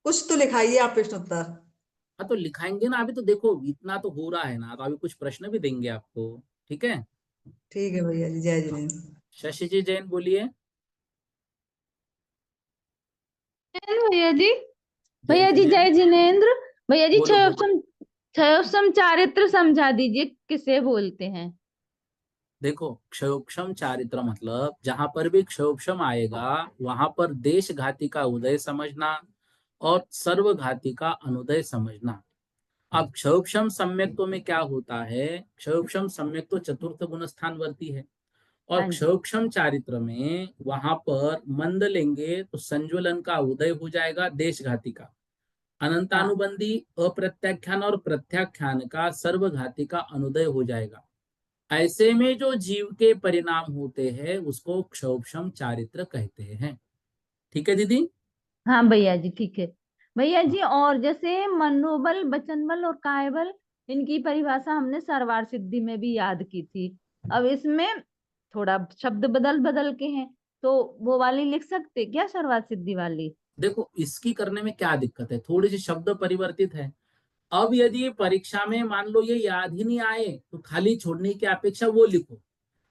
कुछ तो लिखाइए आप प्रश्न उत्तर। हाँ, तो लिखाएंगे ना। अभी तो देखो इतना तो हो रहा है ना, तो अभी कुछ प्रश्न भी देंगे आपको। ठीक है? ठीक है भैया जी, जय हाँ, जिनेन्द्र। शशि जी जैन बोलिए। भैया जी, जय भैया जी जिनेन्द्र। जय जिनेन्द्र। भैया जी बोलो बोलो। क्षयोक्षम चारित्र समझा दीजिए, किसे बोलते हैं? देखो, क्षयोक्षम चारित्र मतलब जहां पर भी क्षयोक्षम आएगा वहां पर देश घाती का उदय समझना और सर्वघाती का अनुदय समझना। अब क्षयोक्षम सम्यक्त्व में क्या होता है? क्षयोक्षम सम्यक्त्व चतुर्थ गुण स्थान वर्ती है, और हाँ जी। क्षयोक्षम चारित्र में वहां पर मंद लेंगे तो संज्वलन का उदय हो जाएगा, देशघाती का। हाँ। अनंतानुबंधी अप्रत्याख्यान और प्रत्याख्यान का सर्वघाती का अनुदय हो जाएगा। ऐसे में जो जीव के परिणाम होते हैं उसको क्षोभक्षम चारित्र कहते हैं। ठीक है दीदी? हाँ भैया जी, ठीक है भैया जी। और जैसे मनोबल, वचनबल और कायबल, इनकी परिभाषा हमने सरवार सिद्धि में भी याद की थी। अब इसमें थोड़ा शब्द बदल बदल के हैं, तो वो वाली लिख सकते क्या, सरवार सिद्धि वाली? देखो इसकी करने में क्या दिक्कत है, थोड़ी सी शब्द परिवर्तित है। अब यदि परीक्षा में मान लो ये याद ही नहीं आए तो खाली छोड़ने की अपेक्षा वो लिखो,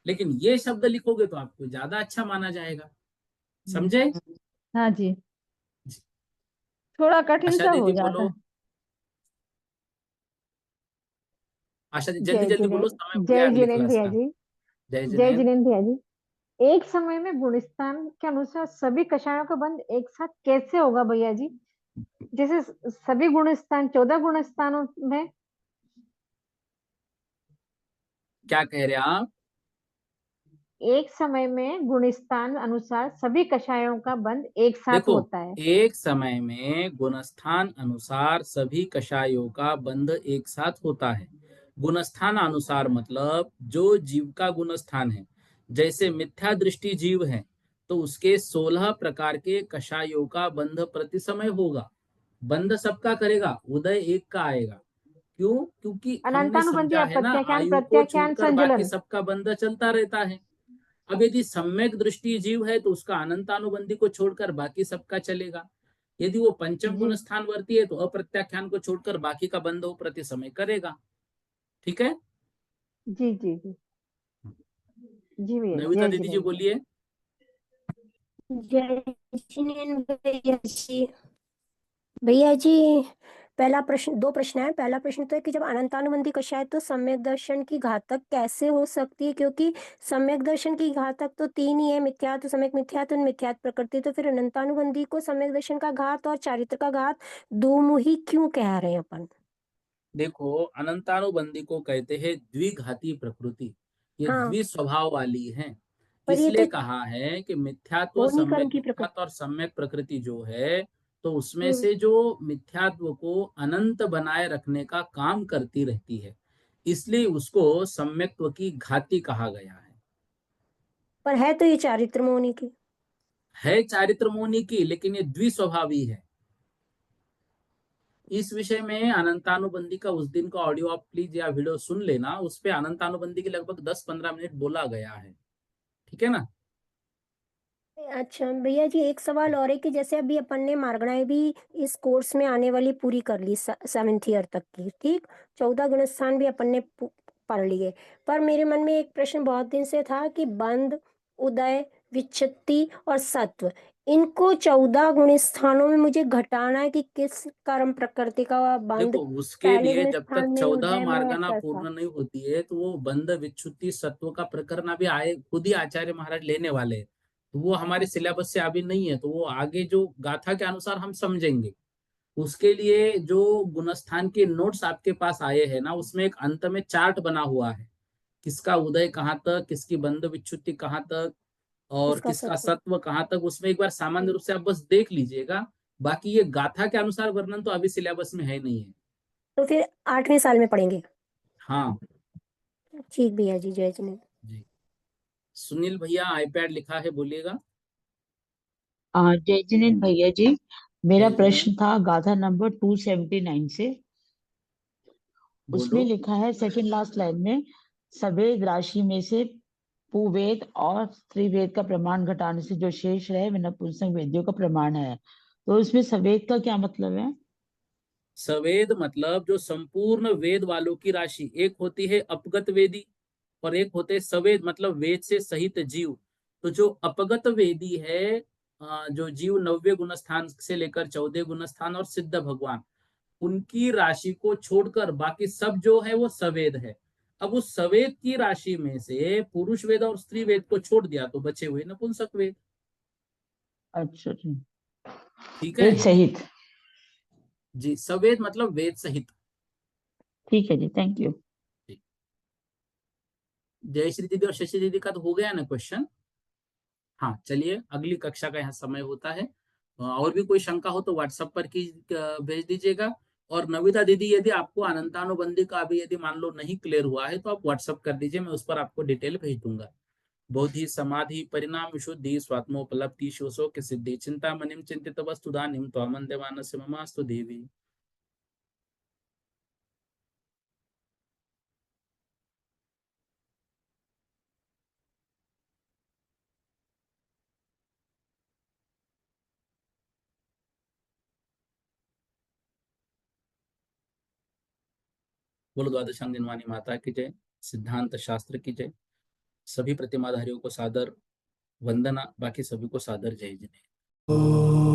लेकिन ये शब्द लिखोगे तो आपको ज्यादा अच्छा माना जाएगा। समझे? हाँ जी, थोड़ा कठिन आशा सा हो दीदी जाता बोलो। है। आशा दी जल्दी जय जल्दी बोलो, जिनेन्द्र, समय हो गया जय अगली जिनेन्द्र क्लास भैया का। जी। जय जय जिनेन्द्र। जिनेन्द्र भैया जी, एक समय में गुणस्थान के अनुसार सभी कषायों का बंध एक साथ कैसे होगा भैया जी? जैसे सभी गुणस्थान 14 गुणस्थानों में। क्या कह रहे हैं आप? एक समय में गुणस्थान अनुसार सभी कषायों का बंध एक साथ देखो होता है। एक समय में गुणस्थान अनुसार सभी कषायों का बंध एक साथ होता है। गुणस्थान अनुसार मतलब जो जीव का गुणस्थान है, जैसे मिथ्या दृष्टि जीव है तो उसके 16 प्रकार के कषायों का बंध प्रति समय होगा। बंध सबका करेगा, उदय एक का आएगा। क्यों? क्योंकि हमने अनंतानुबंधी समझा है ना, अप्रत्याख्यान आयु को प्रत्याख्यान छोड़कर बाकी संजलन। सबका बंध चलता रहता है। अब यदि सम्यक दृष्टि जीव है तो उसका अनंतानुबंधी को छोड़कर बाकी सबका चलेगा। यदि वो पंचम गुण जी स्थान वर्ती है तो अप्रत्याख्यान को छोड़कर बाकी का बंध वो प्रति समय करेगा। ठीक है? जी जी जी जी भैया, नविता जय दीदी जी जिनेन्द्र। बोलिए। जय जिनेन्द्र भैया जी। भैया जी, पहला प्रश्न, दो प्रश्न है। पहला प्रश्न तो है कि जब अनंतानुबंधी कषाय तो सम्यक दर्शन की घातक कैसे हो सकती है? क्योंकि सम्यक दर्शन की घातक तो तीन ही है, मिथ्यात्व, सम्यक मिथ्यात्व, मिथ्यात्व प्रकृति। तो फिर अनंतानुबंधी को सम्यक दर्शन का घात और चारित्र का घात दोमुही क्यों कह रहे हैं अपन? देखो अनंतानुबंधी को कहते हैं द्विघाती प्रकृति, ये हाँ, द्विस्वभाव वाली है। पर ये इसलिए तो कहा है कि मिथ्यात्व, होनीकरण सम्यक की प्रकृति। मिथ्यात्व और सम्यक प्रकृति जो है, तो उसमें हम्म से जो मिथ्यात्व को अनंत बनाए रखने का काम करती रहती है, इसलिए उसको सम्यक्त्व की घाती कहा गया पर है तो ये चारित्र में होनी की। है चारित्र मोनी की, लेकिन ये द्विस्वभावी है। इस विषय में अनंतानुबंधी का उस दिन का ऑडियो आप प्लीज या वीडियो सुन लेना, उस पे अनंतानुबंधी की लगभग 10-15 मिनट बोला गया है। ठीक है ना? अच्छा भैया जी, एक सवाल और है कि जैसे अभी अपन ने मार्गणाएं भी इस कोर्स में आने वाली पूरी कर ली, 7th ईयर तक की, ठीक। 14 गुणस्थान भी अपन ने पढ़ लिए। पर मेरे मन में एक प्रश्न बहुत दिन से था कि बंध, उदय, विच्छित्ति और सत्व, इनको 14 गुणस्थानों में मुझे घटाना है कि किस कर्म प्रकृति का बंध देखो उसके पहले लिए जब तक गुणस्थान में, 14 उदय में, मार्गना ऐसा ऐसा। पूर्ण नहीं होती है तो वो बंध विच्छुत्ति सत्व का प्रकरण अभी आए, खुद ही आचार्य महाराज लेने वाले हैं। तो वो हमारे सिलेबस से अभी नहीं है, तो वो आगे जो गाथा के अनुसार हम समझेंगे। उसके लिए जो गुणस्थान के नोट्स आपके पास आए हैं ना, उसमें एक अंत में चार्ट बना हुआ है, किसका उदय कहाँ तक, किसकी बंध विच्छुत्ति कहाँ तक और इसका किसका सत्व। सत्व कहाँ तक, उसमें एक बार सामान्य रूप से आप बस देख लीजिएगा। बाकी ये गाथा के अनुसार वर्णन तो अभी सिलेबस में है नहीं है। तो फिर 8वें साल में पढ़ेंगे। हाँ ठीक भैया जी, जय जिनेन्द्र। जी। सुनील भैया आईपैड लिखा है, बोलिएगा। जय जिनेन्द्र भैया जी, मेरा जय प्रश्न जिनेन्द्र। था गाथा नंबर 279 से। उसमें बोलो। लिखा है सेकंड लास्ट लाइन में, सवेद राशि में से पुवेद और त्रिवेद का प्रमाण घटाने से जो शेष रहे वह नपुंसक वेदियों का प्रमाण है। तो इसमें सवेद का क्या मतलब है? सवेद मतलब जो संपूर्ण वेद वालों की राशि, एक होती है अपगत वेदी और एक होते हैं सवेद, मतलब वेद से सहित जीव। तो जो अपगत वेदी है, जो जीव 90 गुणस्थान से लेकर 14 गुणस्थान और सिद्ध भगवान, उनकी राशि को छोड़कर बाकी सब जो है वो सवेद है। अब उस सवेद की राशि में से पुरुष वेद और स्त्री वेद को छोड़ दिया तो बचे हुए नपुंसक वेद। अच्छा जी, ठीक है वेद सहित। जी, सवेद मतलब वेद सहित। ठीक है जी, थैंक यू। जयश्री दीदी और शशि दीदी का तो हो गया ना क्वेश्चन। हाँ चलिए, अगली कक्षा का यहाँ समय होता है। और भी कोई शंका हो तो व्हाट्सएप पर की भेज दीजिएगा। और नविता दीदी, यदि आपको अनंतानुबंधी का अभी यदि मान लो नहीं क्लियर हुआ है तो आप व्हाट्सएप कर दीजिए, मैं उस पर आपको डिटेल भेज दूंगा। बोधि समाधि परिणाम विशुद्धि स्वात्मोपलब्धि शिवसो के सिद्धि चिंतामणिम चिंतित वस्तुदानिम त्वामंदेवानस्य ममास्तु देवी। बोलो द्वादशांग वाणी माता की जय, सिद्धांत शास्त्र की जय। सभी प्रतिमाधारियों को सादर वंदना, बाकी सभी को सादर जय जिनेन्द्र।